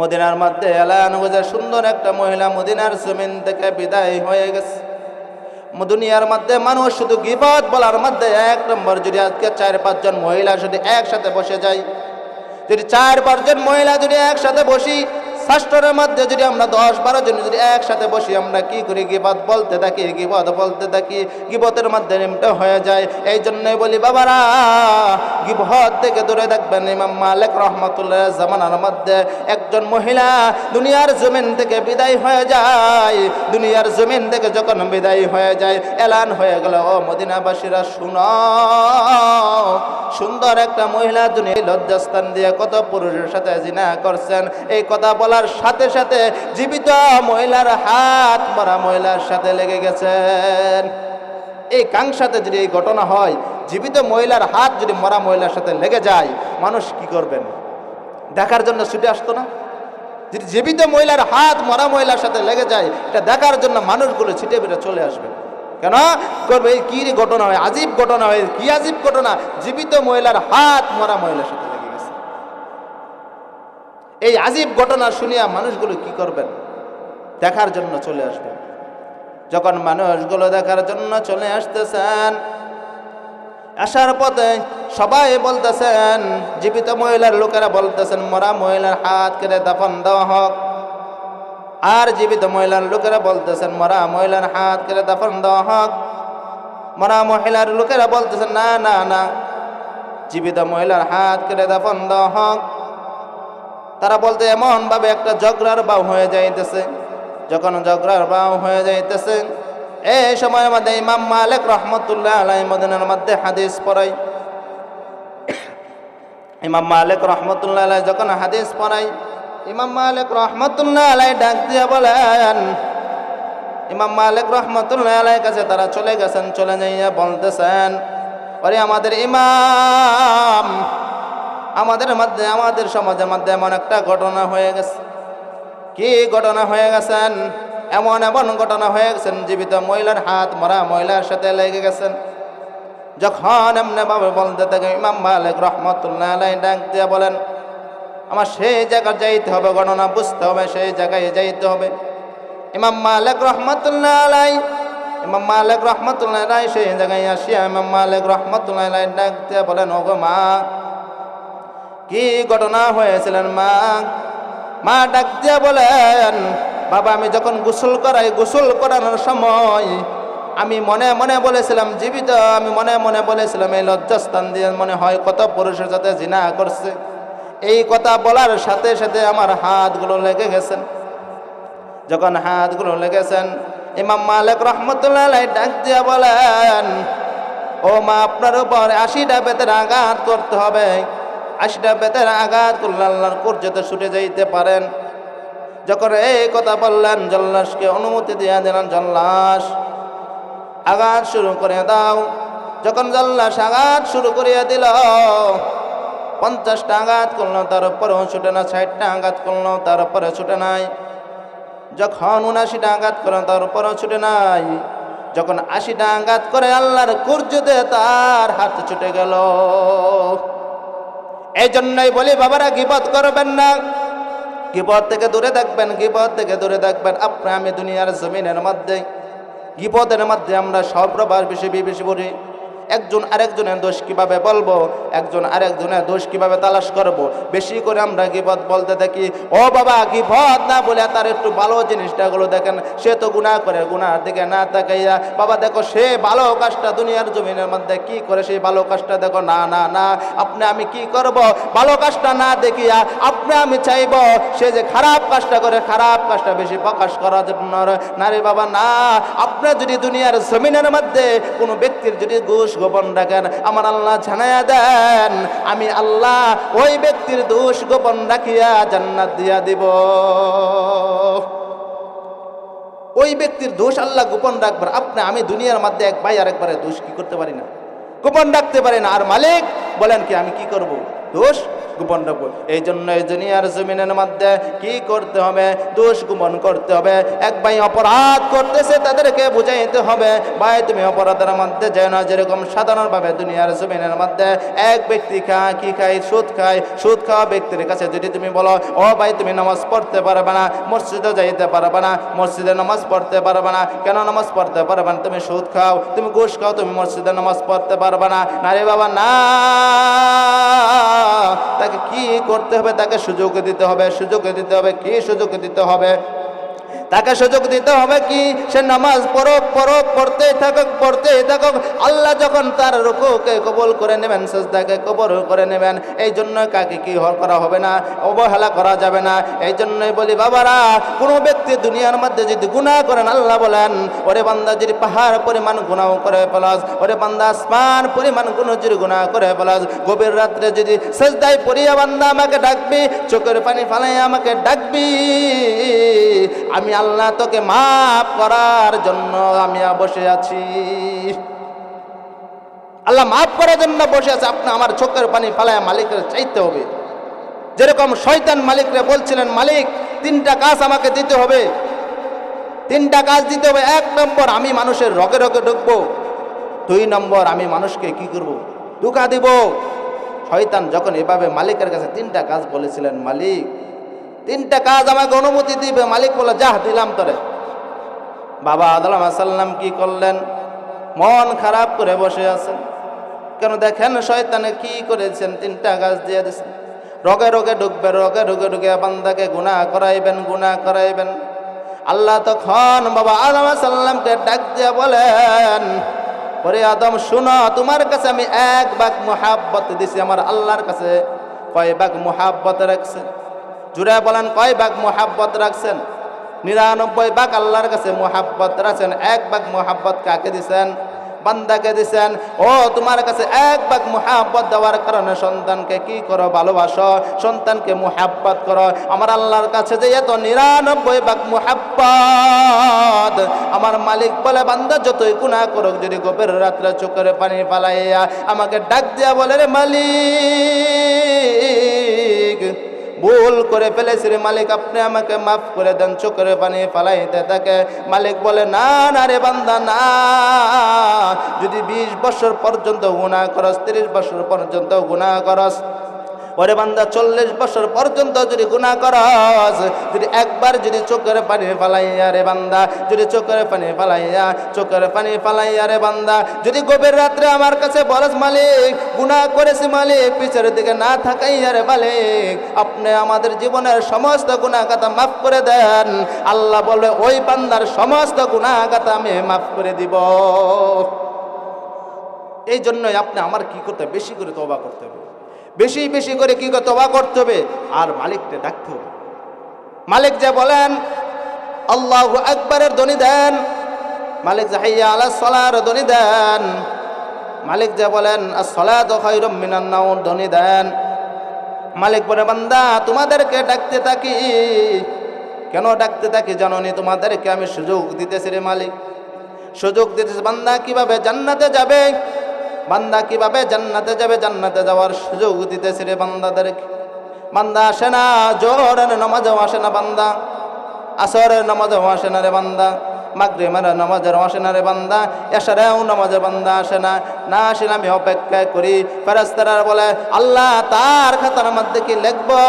মদিনার মধ্যে এলান হয়েছে, সুন্দর একটা মহিলা মদিনার জমিন থেকে বিদায় হয়ে গেছে। দুনিয়ার মধ্যে মানুষ শুধু গীবত বলার মধ্যে এক নম্বর, যদি আজকে 4-5 জন মহিলা যদি একসাথে বসে যায়, যদি 4-5 জন মহিলা যদি একসাথে বসি, শাস্ত্রের মধ্যে যদি আমরা 10-12 জন যদি একসাথে বসি, আমরা কি করি? গীবত বলতে থাকি, গীবত বলতে থাকি, গীবতের মধ্যে লিপ্ত হয়ে যায়। এই জন্যই বলি বাবারা, গীবত থেকে দূরে থাকবেন। ইমাম মালিক রাহমাতুল্লাহ জামানার মধ্যে একজন মহিলা দুনিয়ার জমিন থেকে বিদায় হয়ে যায়। দুনিয়ার জমিন থেকে যখন বিদায় হয়ে যায়, এলান হয়ে গেল, ও মদিনাবাসীরা শুনো, সুন্দর একটা মহিলা দুনিয়া লজ্জাস্থান দিয়ে কত পুরুষের সাথে জিনা করছেন। এই কথা বলার সাথে সাথে জীবিত মহিলার হাত মরা মহিলার সাথে লেগে গেছেন। এই কাংসাতে যদি এই ঘটনা হয়, জীবিত মহিলার হাত যদি মরা মহিলার সাথে লেগে যায়, মানুষ কি করবেন? দেখার জন্য ছুটে আসতো না? যদি জীবিত মহিলার হাত মরা মহিলার সাথে লেগে যায়, এটা দেখার জন্য মানুষগুলো ছিটে বেটে চলে আসবে। কেন করবে? এই কি ঘটনা হয়, আজীব ঘটনা হয়। কি আজীব ঘটনা? জীবিত মহিলার হাত মরা মহিলার সাথে লেগে গেছে। এই আজীব ঘটনা শুনিয়া মানুষগুলো কি করবেন? দেখার জন্য চলে আসবেন। যখন মানুষগুলো দেখার জন্য চলে আসতেছেন, আসার পথে সবাই বলতেছেন, জীবিত মহিলার লোকেরা বলতেছেন মরা মহিলার হাত কেটে দাফন দেওয়া হোক। আর জীবিত মহিলার লোকেরা বলতেছেন মরা মহিলার হাত কেটে দাফন দেওয়া হোক। মরা মহিলার লোকেরা বলতেছেন না না না, জীবিত মহিলার হাত কেটে দাফন দেওয়া হোক। তারা বলতে এমন ভাবে একটা ঝগড়ার বাউ হয়ে যাইতেছে। যখন ঝগড়ার বাউ হয়ে যাইতেছে, এই সময়ের মধ্যে ইমাম মালিক রাহমাতুল্লাহ আলাইহি মদিনার মধ্যে হাদিস পড়াই। ইমাম মালিক রাহমাতুল্লাহ আলাইহি যখন হাদিস পড়াই, ইমাম মালিক রাহমাতুল্লাহ আলাইহি ডাক দিয়ে বলেন, ইমাম মালিক রহমতুল্লাহ আলাইহির কাছে তারা চলে গেছেন। চলে যাইয়া বলতেছেন, ওরে আমাদের ইমাম, আমাদের মধ্যে, আমাদের সমাজের মধ্যে এমন একটা ঘটনা হয়ে গেছে। কি ঘটনা হয়ে গেছেন? এমন এমন ঘটনা হয়ে গেছেন, জীবিত মহিলার হাত মরা মহিলার সাথে লেগে গেছেন। যখন এমনি ভাবে বলতে থাকে, ইমাম মালিক রহমতুল্লাহ আলাইহি ডাক দিয়ে বলেন, আমার সেই জায়গায় যাইতে হবে, ঘটনা বুঝতে হবে, সেই জায়গায় যাইতে হবে। ইমাম মালিক রহমতুল্লাহ আলাইহি, ইমাম মালিক রহমতুল্লাহ আলাইহি সেই জায়গায় আসিয়া ইমাম মালিক রহমতুল্লাহ আলাইহি ডাক দিয়ে বলেন, ওগো মা, কি ঘটনা হয়েছিলেন মা? মা ডাক দিয়ে বলেন, বাবা আমি যখন গোসল করাই, গোসল করানোর সময় আমি মনে মনে বলেছিলাম, জীবিত আমি মনে মনে বলেছিলাম, এই লজ্জাস্থান দিয়ে মনে হয় কত পুরুষের সাথে জিনা করছে। এই কথা বলার সাথে সাথে আমার হাতগুলো লেগে গেছেন। যখন হাতগুলো লেগেছেন, ইমাম মালিক রহমতুল্লাহ আলাইহি ডাক দিয়ে বলেন, ও মা, আপনার উপর 80টা বেতের আঘাত করতে হবে। 80টা বেতের আঘাত করলে আল্লাহর কুরজতে ছুটে যাইতে পারেন। যখন এই কথা বললেন, জল্লাসকে অনুমতি দিয়ে দিলেন, জল্লাস আঘাত শুরু করে দাও। যখন জল্লাস আঘাত শুরু করিয়া দিল, 50টা আঘাত করলো, তার উপরেও ছুটে না। 60টা আঘাত করলো, তার উপরে ছুটে নাই। যখন 79টা আঘাত করলো, তার উপরেও ছুটে নাই। যখন 80টা আঘাত করে আল্লাহর কুরজতে তার হাত ছুটে গেল। এই জন্যই বলি বাবারা, গীবত করবেন না, গীবত থেকে দূরে থাকবেন, গীবত থেকে দূরে থাকবেন। আপনি আমি দুনিয়ার জমিনের মধ্যে গীবতের মধ্যে আমরা সব প্রকার বেশি বেশি করি। একজন আরেকজনের দোষ কিভাবে বলবো, একজন আরেকজনের দোষ কিভাবে তালাশ করব, বেশি করে আমরা গীবত বলতে থাকি। ও বাবা, গীবত না বলে তার একটু ভালো জিনিসটাগুলো দেখেন। সে তো গুনাহ করে, গুনার দিকে না তাকাইয়া বাবা দেখো সে ভালো কাজটা দুনিয়ার জমিনের মধ্যে কি করে, সেই ভালো কাজটা দেখো। না না না, আপনি আমি কি করব, ভালো কাজটা না দেখিয়া আপনি আমি চাইব সে যে খারাপ কাজটা করে, খারাপ কাজটা বেশি প্রকাশ করার জন্য। না রে বাবা না, আপনি যদি দুনিয়ার জমিনের মধ্যে কোনো ব্যক্তির যদি দোষ গোপন রাখেন, আমার আল্লাহ জানায়া দেন, আমি আল্লাহ ওই ব্যক্তির দোষ গোপন রাখিয়া জান্নাত দিয়া দিব। ওই ব্যক্তির দোষ আল্লাহ গোপন রাখবেন। আপনি আমি দুনিয়ার মধ্যে এক ভাই আরেকবারে দোষ কি করতে পারি না, গোপন রাখতে পারি না। আর মালিক বলেন কি আমি কি করব, দোষ গোপন রাখবো। এই জন্য এই দুনিয়ার জমিনের মধ্যে কি করতে হবে, দোষ গোপন করতে হবে। এক ভাই অপরাধ করতেছে, তাদেরকে বুঝাইতে হবে, ভাই তুমি অপরাধের মধ্যে যেও না। যেরকম সাধারণভাবে দুনিয়ার জমিনের মধ্যে এক ব্যক্তি কি খায়, সুদ খায়। সুদ খাওয়া ব্যক্তির কাছে যদি তুমি বলো, ও ভাই তুমি নামাজ পড়তে পারবে না, মসজিদে যাইতে পারবে না, মসজিদে নামাজ পড়তে পারবে না, কেন নামাজ পড়তে পারবে না? তুমি সুদ খাও, তুমি ঘুষ খাও, তুমি মসজিদে নামাজ পড়তে পারবে না। না রে বাবা না, তাকে কি করতে হবে, তাকে সুযোগ দিতে হবে। সুযোগ দিতে হবে কি, সুযোগ দিতে হবে তাকে সুযোগ দিতে হবে কি, সে নামাজ পড়তেই থাকুক। আল্লাহ যখন তার রুকুকে কবুল করে নেবেন, সিজদাকে কবুল করে নেবেন। এই জন্য কাকে কি করা হবে না, অবহেলা করা যাবে না। এই জন্যই বলি বাবারা, কোনো ব্যক্তি দুনিয়ার মধ্যে যদি গুনাহ করেন, আল্লাহ বলেন, ওরে বান্দা যদি পাহাড় পরিমাণ গুনাহ করে ফেলাস, ওরে বান্দা আসমান পরিমাণ যদি গুনাহ করে ফেলাস, গভীর রাত্রে যদি সিজদায় পড়িয়া বান্দা আমাকে ডাকবি, চোখের পানি ফালাইয়া আমাকে ডাকবি, আমি আল্লাহ তোকে মাফ করার জন্য আমি বসে আছি। আল্লাহ মাফ করার জন্য বসে আছে। আপনি আমার চোখের পানি ফালায় মালিকের চাইতে হবে। যেরকম শয়তান মালিকরে বলছিলেন, মালিক 3টা কাজ আমাকে দিতে হবে, 3টা কাজ দিতে হবে। 1 নম্বর, আমি মানুষের রগে রগে ঢুকবো। 2 নম্বর, আমি মানুষকে কি করব, ধোঁকা দিব। শয়তান যখন এভাবে মালিকের কাছে 3টা কাজ বলেছিলেন, মালিক 3টা কাজ আমাকে অনুমতি দিবে, মালিক বলে যা দিলাম তোরে। বাবা আদম আলাইহিস সালাম কি করলেন, মন খারাপ করে বসে আছেন। কেন দেখেন শয়তানে কি করেছেন, 3টা কাজ দিয়ে দিয়েছেন। রগে রগে ঢুকবে, রগে রগে ঢুকে বান্দাকে গুনাহ করাইবেন। আল্লাহ তখন বাবা আদম আলাইহিস সালামকে ডাক দিয়ে বলেন, ওরে আদম শুনো, তোমার কাছে আমি 1 ভাগ মুহাব্বত দিছি। আমার আল্লাহর কাছে কয় ভাগ মুহাব্বত রাখছে? জুড়ে বলেন, কয় ভাগ মুহাব্বত রাখছেন? 99 ভাগ আল্লাহর কাছে মুহাব্বত রাখছেন। 1 ভাগ মুহাব্বত কাকে দিছেন? বান্দাকে দিছেন, ও তোমার কাছে এক ভাগ মুহাব্বত দেওয়ার কারণে সন্তানকে কি করো, ভালোবাসো, সন্তানকে মুহাব্বত করো। আমার আল্লাহর কাছে যে এত 99 ভাগ মুহাব্বত, আমার মালিক বলে বান্দা যতই গুনাহ করুক, যদি গভীর রাত্রে চোখের পানি ফালাইয়া আমাকে ডাক দিয়া বলে, রে মালিক ভুল করে ফেলেছি রে মালিক, আপনি আমাকে মাফ করে দেন, চোখের পানি ফালাইতে থাকে। মালিক বলে, না না রে বান্দা না, যদি 20 বছর পর্যন্ত গুনাহ করস, 30 বছর পর্যন্ত গুনাহ করস, ওরে বান্দা 40 বছর পর্যন্ত যদি গুনাহ করস, যদি একবার যদি চোখের পানি ফালাইয়া রে বান্দা, যদি চোখের পানি ফালাইয়া রে বান্দা, যদি গভীর রাত্রে আমার কাছে বলস, মালিক গুনাহ করেছি মালিক, পিছের দিকে না থাকাইয়া রে মালিক, আপনি আমাদের জীবনের সমস্ত গুনাহ খাতা মাফ করে দেন, আল্লাহ বলে ওই বান্দার সমস্ত গুনাহ খাতা আমি মাফ করে দিব। এই জন্যই আপনি আমার কি করতে হবে, বেশি করে তওবা করতে হবে, বেশি বেশি করে কি তওবা করতে হবে, আর মালিককে ডাকতে হবে। মালিক যে বলেন আল্লাহু আকবারের ধ্বনি দেন, মালিক যে হাইয়া আলাস সালার ধ্বনি দেন, মালিক যে বলেন আস-সালাতু খায়রুম মিনান নাওম ধ্বনি দেন। মালিক বলে, বান্দা তোমাদেরকে ডাকতে থাকি, কেন ডাকতে থাকি জানোনি? তোমাদেরকে আমি সুযোগ দিতেছি রে মালিক, সুযোগ দিতেছি। বান্দা কিভাবে জান্নাতে যাবে, বান্দা কিভাবে জান্নাতে যাবে, জান্নাতে যাওয়ার সুযোগ দিতেছি রে বান্দাদেরকে। বান্দা আসে না, জোহরের নামাজেও আসে না বান্দা, আসরের নামাজেও আসে না রে বান্দা, মাগরিবের নামাজের আসে না রে বান্দা, এশারেও নামাজের বান্দা আসে না। না আসলে আমি অপেক্ষা করি, ফেরেশতারা বলে আল্লাহ তার খাতার মধ্যে কি লিখবো?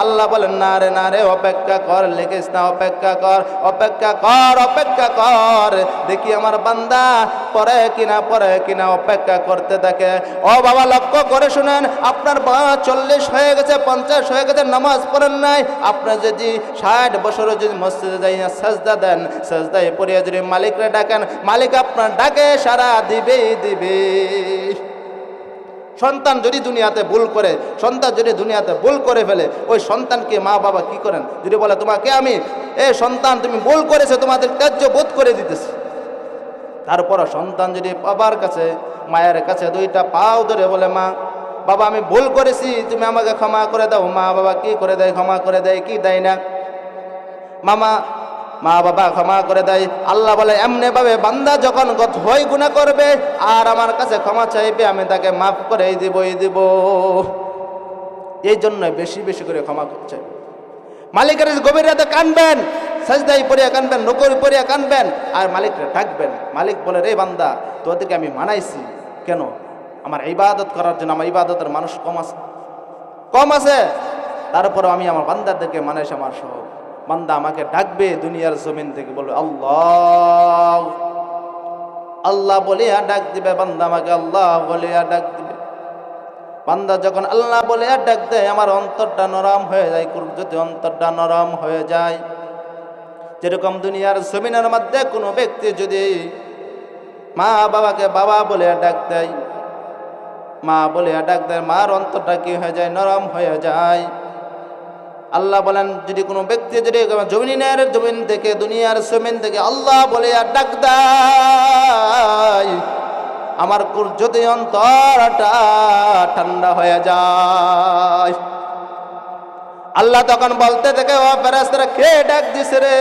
আল্লাহ বলেন না রে অপেক্ষা কর, লিখিস না, অপেক্ষা কর, অপেক্ষা কর, অপেক্ষা কর, দেখি আমার বান্দা পরে কিনা অপেক্ষা করতে থাকে। ও বাবা লক্ষ্য করে শুনেন, আপনার বয়স 40 হয়ে গেছে, 50 হয়ে গেছে, নামাজ পড়েন নাই, আপনার যদি 60 বছরে যদি মসজিদে যাইয়া সাজদা দেন, সাজদায় পড়িয়া যদি মালিকরে ডাকেন, মালিক আপনার ডাকে সারা দিবেই দিবে। সন্তান যদি দুনিয়াতে ভুল করে, সন্তান যদি দুনিয়াতে ভুল করে ফেলে, ওই সন্তানকে মা বাবা কি করেন? যদি বলে তোমাকে আমি সন্তান তুমি ভুল করেছো, তোমাদের ত্যায্য বোধ করে দিতেছি, তারপরও সন্তান যদি বাবার কাছে মায়ের কাছে 2টা পাও ধরে বলে, মা বাবা আমি ভুল করেছি, তুমি আমাকে ক্ষমা করে দাও, মা বাবা কি করে দেয়? ক্ষমা করে দেয় কি দেয় না? মা বাবা ক্ষমা করে দেয়। আল্লাহ বলে এমনি ভাবে বান্দা যখন হয় গুনাহ করবে আর আমার কাছে ক্ষমা চাইবে, আমি তাকে মাফ করে দিব। এই জন্য বেশি বেশি করে ক্ষমা করছে। মালিকের গভীর রাতে কানবেন, সাজদায় পড়িয়া কানবেন, রুকুর পড়িয়া কানবেন, আর মালিককে ডাকবেন। মালিক বলে, রে বান্দা তোদেরকে আমি মানাইছি কেন? আমার ইবাদত করার জন্য। আমার ইবাদতের মানুষ কম আছে, তারপরে আমি আমার বান্দাদেরকে মানাইছি আমার সহ। বান্দা আমাকে ডাকবে দুনিয়ার জমিন থেকে, বলবে আল্লাহ আল্লাহ বলিয়া ডাক দিবে, বান্দা আমাকে আল্লাহ বলিয়া ডাক দিবে। বান্দা যখন আল্লাহ বলিয়া ডাক দেয়, আমার অন্তরটা নরম হয়ে যায়। যদি অন্তরটা নরম হয়ে যায়, যেরকম দুনিয়ার জমিনের মধ্যে কোনো ব্যক্তি যদি মা বাবাকে বাবা বলিয়া ডাক দেয়, মা বলিয়া ডাক দেয়, মার অন্তরটা কি হয়ে যায়? নরম হয়ে যায়। আল্লাহ বলেন, যদি কোনো ব্যক্তি যদি জমিন থেকে দুনিয়ার জমিন থেকে আল্লাহ বলিয়া ডাক দেয়, আমার যদি অন্তরটা ঠান্ডা হয়ে যায়। আল্লাহ তখন বলতে থাকে, ও ফেরেশতারা কে ডাক দিছে রে?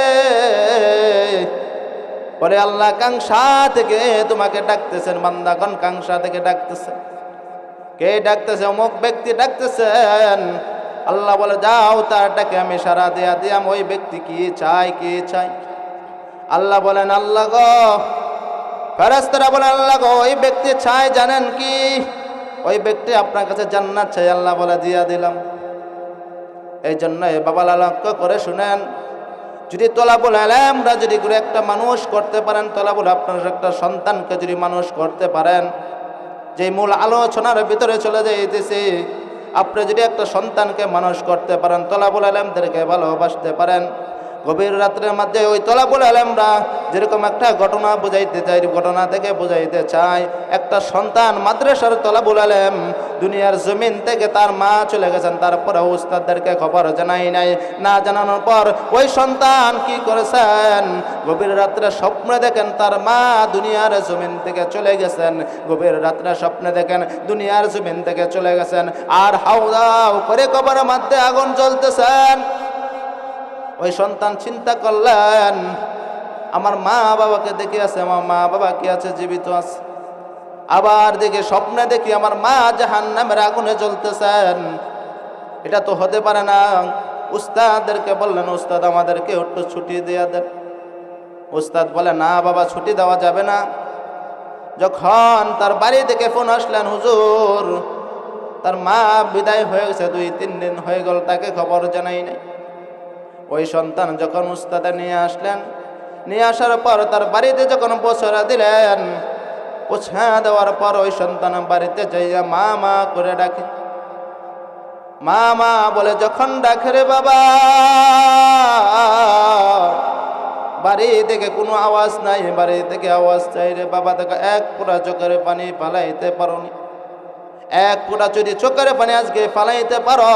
পরে আল্লাহ কাংসা থেকে তোমাকে ডাকতেছেন, বান্দাগণ কাংসা থেকে ডাকতেছেন। কে ডাকতেছে? অমুক ব্যক্তি ডাকতেছেন। আল্লাহ বলে, যাও তার ডাকে আমি সারা দিয়াম। ওই ব্যক্তি কি চাই? আল্লাহ বলেন, আল্লাহ গো। ফেরেশতারা বলেন, আল্লাহ গো ওই ব্যক্তি চাই জানেন কি? ওই ব্যক্তি আপনার কাছে জান্নাত চাই। আল্লাহ বলে, দিয়া দিলাম। এই জন্য বাবা লক্ষ্য করে শুনেন, যদি তলাবুল ইলমরা যদি করে একটা মানুষ করতে পারেন, তলাবুল আপনার একটা সন্তানকে যদি মানুষ করতে পারেন, যে মূল আলোচনার ভিতরে চলে যাইতেছে, আপনি যদি একটা সন্তানকে মানুষ করতে পারেন, তলাবুল ইলমদেরকে ভালোবাসতে পারেন, গভীর রাত্রের মধ্যে ওই তলাবুল আলেমরা যেরকম একটা ঘটনা বুঝাইতে চাই, ঘটনা থেকে বুঝাইতে চাই, একটা সন্তান মাদ্রাসার তলাবুল আলেম দুনিয়ার জমিন থেকে তার মা চলে গেছেন, তারপরে উস্তাদদেরকে খবর জানাই নাই। না জানানোর পর ওই সন্তান কি করেছেন, গভীর রাত্রে স্বপ্নে দেখেন তার মা দুনিয়ার জমিন থেকে চলে গেছেন, গভীর রাত্রে স্বপ্নে দেখেন দুনিয়ার জমিন থেকে চলে গেছেন, আর হাউদাউ করে কবরের মধ্যে আগুন জ্বলতেছেন। ওই সন্তান চিন্তা করলেন, আমার মা বাবাকে দেখে আছে, আমার মা বাবা কি আছে, জীবিত আছে। আবার দেখে স্বপ্নে দেখি আমার মা জাহান্নামের আগুনে জ্বলতেছেন। এটা তো হতে পারে না। উস্তাদদেরকে বললেন, উস্তাদ আমাদেরকে একটু ছুটি দিয়ে দেন। উস্তাদ বলে, না বাবা, ছুটি দেওয়া যাবে না। যখন তার বাড়ি থেকে ফোন আসলেন, হুজুর তার মা বিদায় হয়ে গেছে, 2-3 দিন হয়ে গেল, তাকে খবর জানাই নাই। ওই সন্তান যখন উস্তাদে নিয়ে আসলেন, নিয়ে আসার পর তার বাড়িতে যখন পৌঁছা দিলেন, পৌঁছা দেওয়ার পর ওই সন্তান বাড়িতে যাইয়া মা মা করে ডাকে। মা মা বলে যখন ডাকে, রে বাবা, বাড়ি থেকে কোনো আওয়াজ নাই, বাড়ি থেকে আওয়াজ চাই, রে বাবা দেখো এক ফোঁটা চোখের পানি ফালাইতে পারোনি, এক ফোঁটা যদি চোখের পানি আজকে ফালাইতে পারো,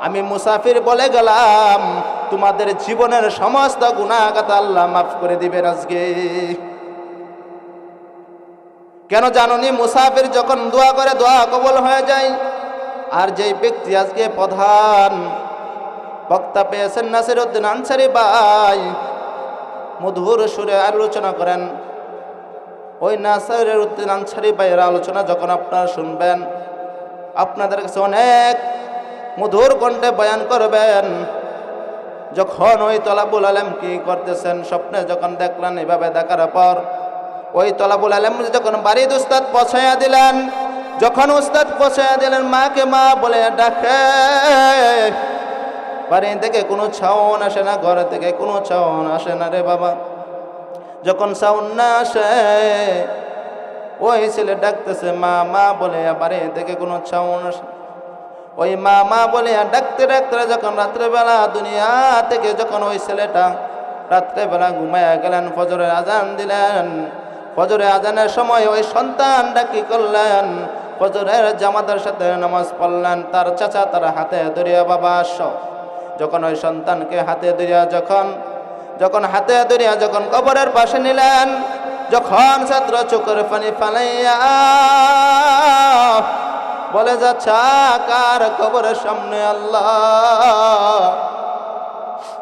আমি মুসাফির বলে গেলাম, তোমাদের জীবনের সমস্ত গুনাহগাতা আল্লাহ মাফ করে দিবেন আজকে। কেন জানোনি, মুসাফির যখন দোয়া করে দোয়া কবুল হয়ে যায়। আর যেই ব্যক্তি আজকে প্রধান বক্তা পেয়েছেন নাসিরউদ্দিন আনসারী ভাই, মধুর সুরে আলোচনা করেন। ওই নাসিরউদ্দিন আনসারী ভাইয়ের আলোচনা যখন আপনারা শুনবেন, আপনাদের কাছে অনেক মধুর কণ্ঠে বয়ান করবেন। যখন ওই তলাবুল আলেম কি করতেছেন স্বপ্নে যখন দেখলেন, এভাবে দেখার পর ওই তলাবুল আলেম যখন বাড়ির উস্তাদ পৌঁছাইয়া দিলেন, যখন উস্তাদ পৌঁছাইয়া দিলেন, মাকে মা বলে ডাকে, বাড়ি থেকে কোনো ছাউন আসে না, ঘর থেকে কোনো ছাউন আসে না, রে বাবা। যখন ছাউন না আসে, ওই ছেলে ডাকতেছে মা মা বলে, বাড়ি থেকে কোনো ছাউন আসে। ওই মা মা বলে ডাকতে ডাকতে যখন রাত্রেবেলা দুনিয়া থেকে যখন ওই ছেলেটা রাত্রেবেলা ঘুমাইয়া গেলেন, ফজরের আজান দিলেন। ফজরের আজানের সময় ওই সন্তানটা কি করলেন, ফজরের জামাতের সাথে নামাজ পড়লেন। তার চাচা তার হাতে ধরিয়া, বাবা আসো। যখন ওই সন্তানকে হাতে ধরিয়া যখন হাতে ধরিয়া যখন কবরের পাশে নিলেন, যখন ছাত্র চোখের পানি ফালাইয়া বলে যাচ্ছে, কার কবরের সামনে আল্লাহ,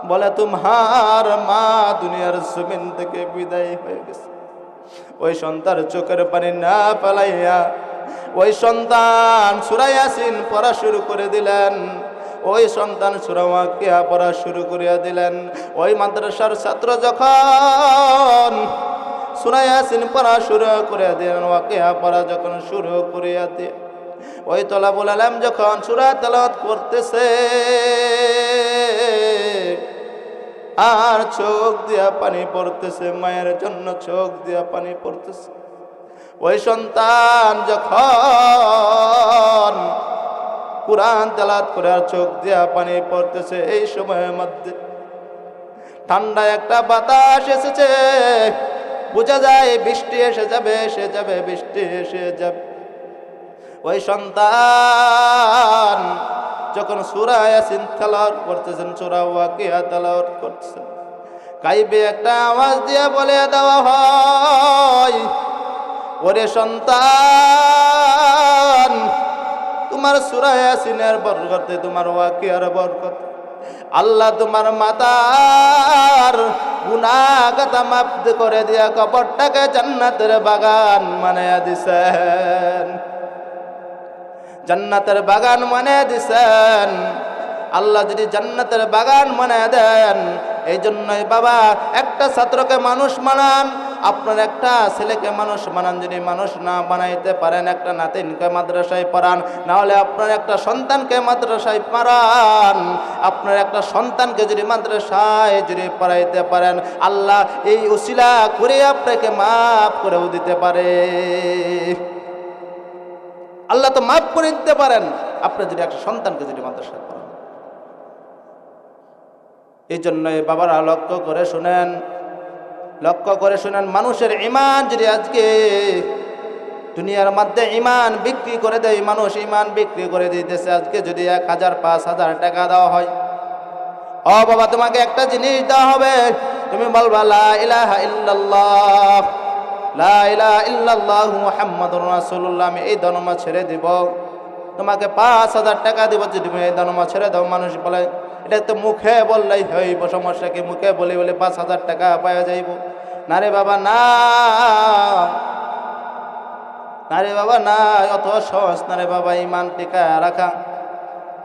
বলে তোমার মা দুনিয়ার জমিন থেকে বিদায় হয়ে গেছে। ওই সন্তান চোখের পানি না ফেলাইয়া ওই সন্তান সূরা ইয়াসিন পড়া শুরু করে দিলেন। ওই সন্তান সূরা ওয়াকিয়া পড়া শুরু করিয়া দিলেন। ওই মাদ্রাসার ছাত্র যখন সূরা ইয়াসিন পড়া শুরু করে দিলেন, ওয়াকিয়া পড়া যখন শুরু করিয়া দিয়ে, ওই তলাবুল আলেম যখন সূরা তেলাওয়াত করতেছে, আর চোখ দিয়া পানি পড়তেছে, মায়ের জন্য চোখ দিয়া পানি পড়তেছে। ওই সন্তান যখন কুরআন তেলাওয়াত করে আর চোখ দিয়া পানি পড়তেছে, এই সময়ের মধ্যে ঠান্ডা একটা বাতাস এসেছে, বোঝা যায় বৃষ্টি এসে যাবে, বৃষ্টি এসে যাবে। ওই সন্তান যখন সূরা ইয়াসিন তেলাওয়াত করতেছেন, সূরা ওয়াকিয়া তেলাওয়াত করতেছেন, গাইবে একটা আওয়াজ দিয়ে বলে দেওয়া হয়, ওরে সন্তান, তোমার সূরা ইয়াসিনের বরকতে, তোমার ওয়াকিয়ার বরকতে আল্লাহ তোমার মাতার গুনাহগাতা মাফ করে দিয়া কবরটাকে জান্নাতের বাগান বানায়া দিছেন, জান্নাতের বাগান বানায়া দিছেন। আল্লাহ যদি জান্নাতের বাগান বানায়া দেন, এই জন্যই বাবা একটা ছাত্রকে মানুষ বানান, আপনার একটা ছেলেকে মানুষ বানান। যদি মানুষ না বানাইতে পারেন, একটা নাতিনকে মাদ্রাসায় পড়ান, নাহলে আপনার একটা সন্তানকে মাদ্রাসায় পড়ান। আপনার একটা সন্তানকে যদি মাদ্রাসায় যদি পড়াইতে পারেন, আল্লাহ এই উসিলা করে আপনাকে মাফ করেও দিতে পারে। আল্লাহ তো মাফ করে দিতে পারেন, আপনি যদি একটা সন্তানকে যদি মাদ্রাসায় পড়ান। এই জন্যই বাবারা লক্ষ্য করে শুনেন, মানুষের ঈমান যদি আজকে দুনিয়ার মধ্যে ঈমান বিক্রি করে দেয়, মানুষ ঈমান বিক্রি করে দিতেছে। আজকে যদি 1000 5000 টাকা দেওয়া হয়, ও বাবা তোমাকে একটা জিনিস দেওয়া হবে, তুমি বলবা লা ইলাহা ইল্লাল্লাহ, লা ইলাহা ইল্লাল্লাহু মুহাম্মাদুর রাসূলুল্লাহ, আমি এই ধর্ম ছেড়ে দিব, তোমাকে 5000 টাকা দিব যদি তুমি এই ধর্ম ছেড়ে দাও। মানুষ বলে এটা তো মুখে বললেই হইব, সমস্যা কি? মুখে বলে 5000 টাকা পাওয়া যাইব? না রে বাবা না, না রে বাবা না, অত সহজ না রে বাবা ঈমান টিকায় রাখা।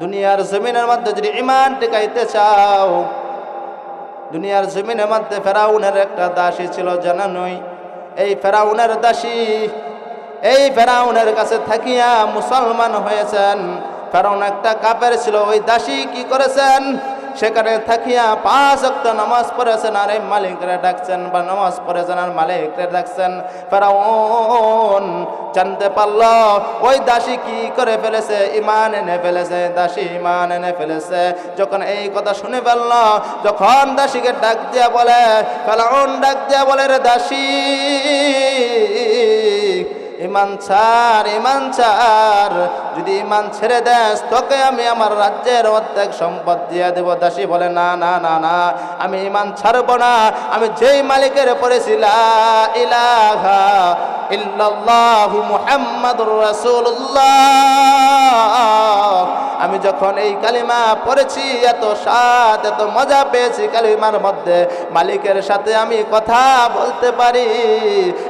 দুনিয়ার জমিনের মধ্যে যদি ঈমান টিকাইতে চাও, দুনিয়ার জমিনের মধ্যে ফেরাউনের একটা দাসী ছিল, জানা নই? এই ফেরাউনের দাসী, এই ফেরাউনের কাছে থাকিয়া মুসলমান হয়েছেন। ফেরাউন একটা কাফের ছিল, ওই দাসী কি করেছেন? সেখানে থাকিয়া 5 ওয়াক্ত নামাজ পড়েছেন, আর এই মালিকরে ডাকছেন, বা নামাজ পড়েছেন আর মালিকরে ডাকছেন। ফেরাউন জানতে পারল ওই দাসী কি করে ফেলেছে, ঈমান এনে ফেলেছে, দাসী ঈমান এনে ফেলেছে। যখন এই কথা শুনে ফেলল, যখন দাসীকে ডাক দিয়া বলে, ফেরাউন ডাক দিয়া বলে, রে দাসী, ঈমান ছাড়, ঈমান ছাড়, যদি ঈমান ছেড়ে দেস তোকে আমি আমার রাজ্যের অর্ধেক সম্পদ দিয়ে দেব। দাসী বলে না না না না, আমি ঈমান ছাড়ব না, আমি যেই মালিকের পড়েছি লা ইলাহা ইল্লাল্লাহু মুহাম্মাদুর রাসূলুল্লাহ, আমি যখন এই কালিমা পড়েছি এত স্বাদ, এত মজা পেয়েছি কালিমার মধ্যে, মালিকের সাথে আমি কথা বলতে পারি।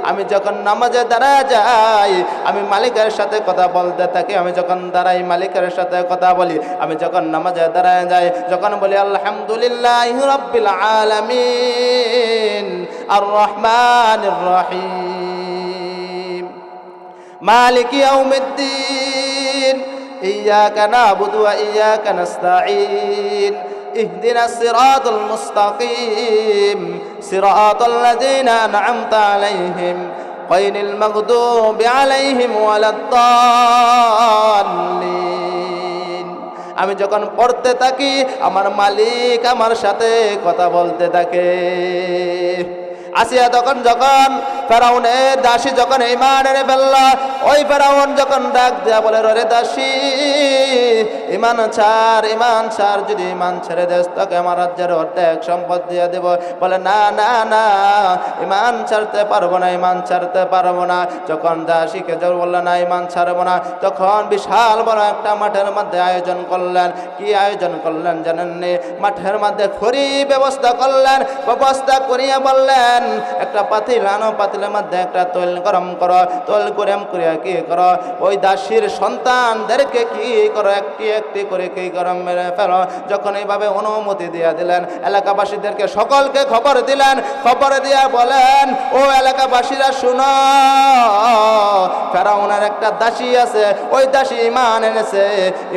আমি যখন নামাজে দাঁড়ায় যাই, আমি মালিকের সাথে কথা বলতে থাকি। আমি যখন দাঁড়াই মালিকের সাথে কথা বলি। আমি যখন নামাজে দাঁড়ায় যাই, যখন বলি আলহামদুলিল্লাহি রাব্বিল আলামিন আর রহমানির রহিম মালিকি ইয়াউমিদ্দিন ইয়্যাকা না'বুদু ওয়া ইয়্যাকা নাস্তাঈন ইহদিনাস সিরাতাল মুস্তাকিম সিরাতাল লাযীনা আন'আমতা আলাইহিম গায়রিল মাগদুবি আলাইহিম ওয়ালাদ-দাল্লিন। আমি যখন পড়তে থাকি, আমার মালিক আমার সাথে কথা বলতে থাকে। আসিয়া যখন ফেরাউনের দাসী যখন ঈমান এনে ফেলল, ওই ফেরাউন যখন ডাক দেয়া বলে, রে দাসী, ঈমান ছাড়, ঈমান ছাড়, যদি ঈমান ছেড়ে দেস তোকে আমার রাজ্যের অর্ধেক সম্পদ দিয়ে দেব। বলে না না না, ঈমান ছাড়তে পারবো না, ঈমান ছাড়তে পারবো না। যখন দাসীকে জোর বললেন না ঈমান ছাড়বো না, তখন বিশাল বড় একটা মাঠের মধ্যে আয়োজন করলেন। কি আয়োজন করলেন জানেননি? মাঠের মধ্যে খড়ি ব্যবস্থা করলেন। ব্যবস্থা করিয়া বললেন, একটা পাতিল আনো, পাতিলের মধ্যে একটা তৈল গরম করো, তৈল গরম করিয়া কি করো, ওই দাসীর সন্তানদেরকে কি করো, একটি একটি করে কি গরম মেরে ফেলো। যখন এইভাবে অনুমতি দিয়ে দিলেন, এলাকাবাসীদেরকে সকলকে খবর দিলেন। খবর দিয়া বলেন, ও এলাকাবাসীরা শুনো, ফেরাউনের একটা দাসী আছে, ওই দাসী ঈমান এনেছে,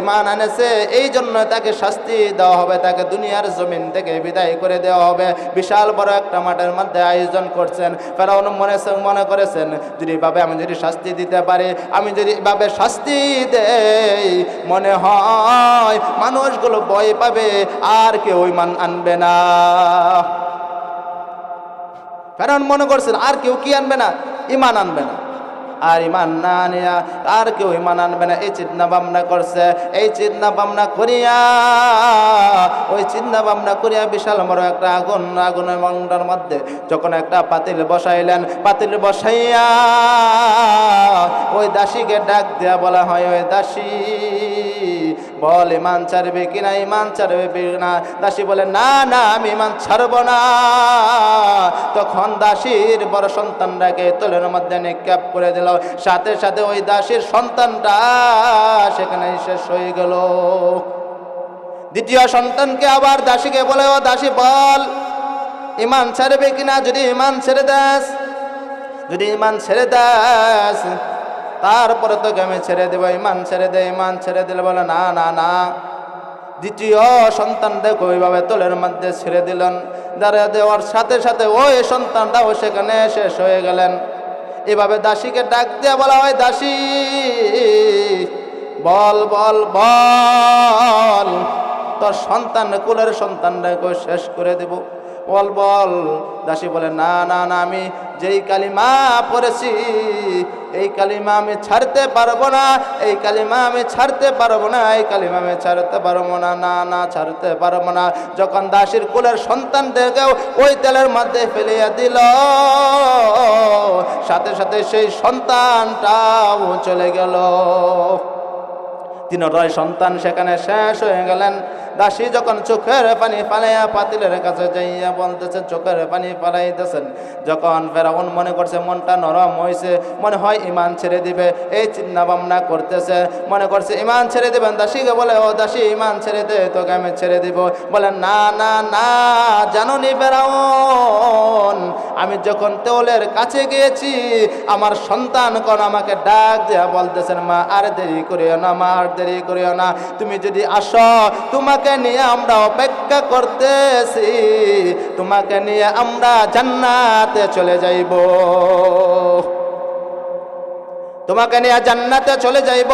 ঈমান এনেছে, এই জন্য তাকে শাস্তি দেওয়া হবে, তাকে দুনিয়ার জমিন থেকে বিদায় করে দেওয়া হবে। বিশাল বড় একটা মাঠের মধ্যে আয়োজন করছেন। ফেরাউন মনে করেছেন, যদি ভাবে আমি যদি শাস্তি দিতে পারি, আমি যদি ভাবে শাস্তি দেই, মনে হয় মানুষগুলো ভয় পাবে, আর কেউ ঈমান আনবে না। ফেরাউন মনে করছেন আর কেউ কি আনবে না, ঈমান আনবে না। আর ঈমান না নিয়া আর কেউ ঈমান আনবে না, এই চিন্তা ভাবনা করছে। এই চিন্তা ভাবনা করিয়া, ওই চিন্তা ভাবনা করিয়া বিশাল বড় একটা আগুনের মন্ডার মধ্যে যখন একটা পাতিল বসাইলেন, পাতিল বসাইয়া ওই দাসীকে ডাক দেয়া বলা হয়, ওই দাসী বল ঈমান ছাড়বে কিনা, ঈমান ছাড়বে কিনা? দাসী বলে না না, আমি ঈমান ছাড়ব না। তখন দাসীর বড় সন্তানটাকে তোলের মধ্যে নিক্ষেপ করে দিল। সাথে সাথে ওই দাসীর সন্তানটা সেখানে শেষ হয়ে গেল। দ্বিতীয় সন্তানকে আবার দাসীকে বলে, ও দাসী বল ঈমান ছাড়বে কিনা, যদি ঈমান ছেড়ে দাস, যদি ঈমান ছেড়ে দাস তারপরে তোকে আমি ছেড়ে দেবো, ঈমান ছেড়ে দে। ঈমান ছেড়ে দিলে বলে না না না। দ্বিতীয় সন্তানটাকে ওইভাবে তোলের মধ্যে ছেড়ে দিলেন। দাঁড়িয়ে দেওয়ার সাথে সাথে ওই সন্তানটাও সেখানে শেষ হয়ে গেলেন। এভাবে দাসীকে ডাক দিয়ে বলা হয়, দাসী বল বল বল, তোর সন্তান কুলের সন্তানটাকে শেষ করে দেব। বল বল। দাসী বলে, না না না, আমি যেই কালিমা পড়েছি এই কালিমা আমি ছাড়তে পারবো না, এই কালিমা আমি ছাড়তে পারবো না, এই কালিমা আমি ছাড়তে পারবো না, না না ছাড়তে পারবো না। যখন দাসীর কুলের সন্তানদেরকেও ওই তেলের মধ্যে ফেলিয়া দিল, সাথে সাথে সেই সন্তানটাও চলে গেল। তিনটাই সন্তান সেখানে শেষ হয়ে গেলেন। দাসী যখন চোখের পানি ফালাইয়া পাতিলের কাছে যাইয়া বলতেছে, চোখের পানি ফালাইতেছেন। যখন ফেরাউন মনে করছে মনটা নরম হয়েছে, মনে হয় ইমান ছেড়ে দিবে, এই চিন্তা ভাবনা করতেছে, মনে করছে ইমান ছেড়ে দিবেন। দাসীকে বলে, ও দাসী ইমান ছেড়ে দে, তোকে আমি ছেড়ে দিব। বলে, না না না, জানুনি ফেরাউন, আমি যখন তেওলের কাছে গিয়েছি আমার সন্তান কোন আমাকে ডাক দেয়া বলতেছেন, মা আর দেরি করিও না, মা আর দেরি করিও না, তুমি যদি আসো তোমাকে নিয়ে আমরা অপেক্ষা করতেছি, তোমাকে নিয়ে আমরা জান্নাতে চলে যাইব, তোমাকে নিয়ে জান্নাতে চলে যাইব,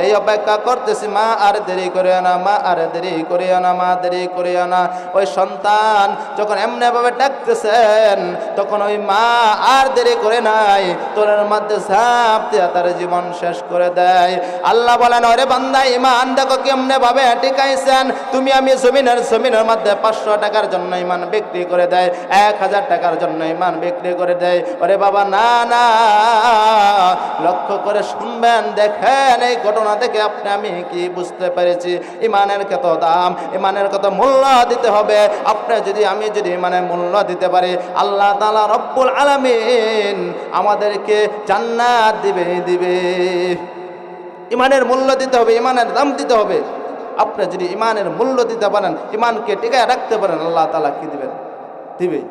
এই অপেক্ষা করতেছি, মা আর দেরি করিও না, মা আর দেরি করিও না, মা দেরি করিও না। ওই সন্তান যখন এমনি ভাবে ডাকতেছেন তখন ওই মা আর দেরি করে নাই, তোলের মধ্যে ঝাঁপ দিয়া তার জীবন শেষ করে দেয়। আল্লাহ বলেন, ওরে বান্দা ইমান দেখো কেমনে ভাবে টিকাইছেন, তুমি আমি জমিনের মধ্যে 500 টাকার জন্য ইমান বিক্রি করে দেয়, 1000 টাকার জন্য ইমান বিক্রি করে দেয়। ওরে বাবা না না, লক্ষ্য করে শুনবেন, দেখেন এই ঘটনা থেকে আপনি আমি কি বুঝতে পেরেছি, ইমানের কত দাম, ইমানের কত মূল্য দিতে হবে। আপনি যদি আমি যদি ইমানের মূল্য দিতে পারি, আল্লাহ তাআলা রব্বুল আলামিন আমাদেরকে জান্নাত দিবে। ইমানের মূল্য দিতে হবে, ইমানের দাম দিতে হবে। আপনি যদি ইমানের মূল্য দিতে পারেন, ইমানকে টিকায় রাখতে পারেন, আল্লাহ তাআলা কি দিবেন? দিবে।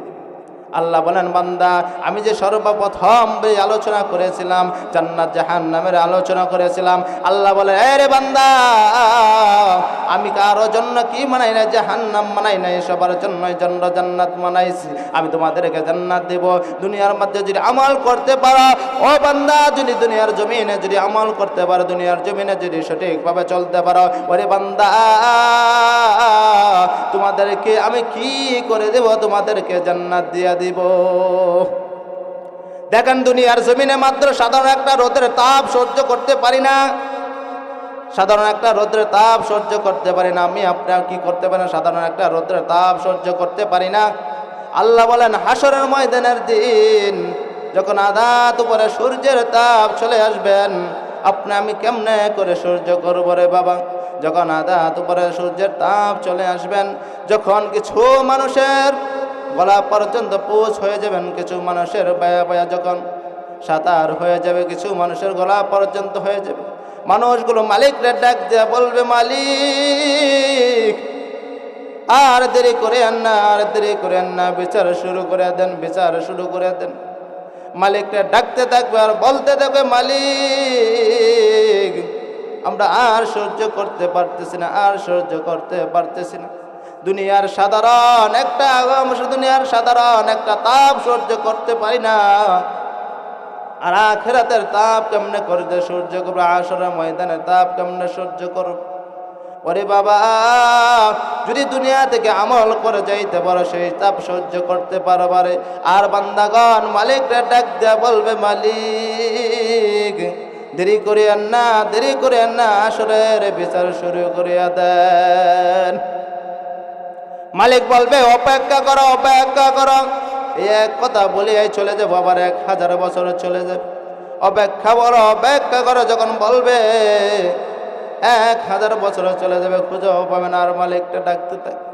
আল্লাহ বলেন, বান্দা আমি যে সর্বপ্রথম আলোচনা করেছিলাম জান্নাত জাহান্নামের আলোচনা করেছিলাম, আল্লাহ বলে, রে বান্দা আমি কারো জন্য কি বানাই না, জাহান্নাম বানাই নাই, সবার জন্যই জান্নাত বানাইছি। আমি তোমাদেরকে জান্নাত দেব দুনিয়ার মধ্যে যদি আমল করতে পারো। ও বান্দা, যদি দুনিয়ার জমিনে যদি আমল করতে পারো, দুনিয়ার জমিনে যদি সঠিকভাবে চলতে পারো, ওরে বান্দা তোমাদেরকে আমি কি করে দেব, তোমাদেরকে জান্নাত দিয়া দিব। দেখেন দুনিয়ার জমিনে মাত্র সাধারণ একটা রোদের তাপ সহ্য করতে পারি না, সাধারণ একটা রোদের তাপ সহ্য করতে পারি না। আমি আপনার কি করতে পারেন, সাধারণ একটা রোদের তাপ সহ্য করতে পারি না। আল্লাহ বলেন, হাসরের ময়দানের দিন যখন আধাত উপরে সূর্যের তাপ চলে আসবেন, আপনি আমি কেমনে করে সহ্য করব রে বাবা? যখন আধাত উপরে সূর্যের তাপ চলে আসবেন, যখন কিছু মানুষের গলা পর্যন্ত পুষ হয়ে যাবেন, কিছু মানুষের বায়া বায়া যখন সাঁতার হয়ে যাবে, কিছু মানুষের গলা পর্যন্ত হয়ে যাবে, মানুষগুলো মালিকরে ডাক দিয়ে বলবে, মালিক আর দেরি করে না, আর দেরি করেন না, বিচার শুরু করে দেন, বিচার শুরু করে দেন। মালিকরে ডাকতে থাকবে আর বলতে থাকবে, মালিক আমরা আর সহ্য করতে পারতেছি না, আর সহ্য করতে পারতেছি না। দুনিয়ার সাধারণ একটা তাপ সহ্য করতে পারি না, আর আখিরাতের তাপ কেমনে করবে সহ্য করব, হাশরের ময়দানের তাপ কেমনে সহ্য করব? ওরে বাবা, যদি দুনিয়া থেকে আমল করে যাইতে পারো, সেই তাপ সহ্য করতে পারবারে। আর বান্দাগণ মালিকরা ডাক দেয়া বলবে, মালিক দেরি করিয়েন না, দেরি করিয়েন না, হাশরের বিচার শুরু করিয়া দেন। মালিক বলবে, অপেক্ষা করো, অপেক্ষা করো। এক কথা বলি চলে যাবো, আবার 1000 বছর চলে যাবে। অপেক্ষা করো, অপেক্ষা করো, যখন বলবে 1000 বছর চলে যাবে, খুঁজেও পাবে না। আর মালিকটা ডাকতে থাকে,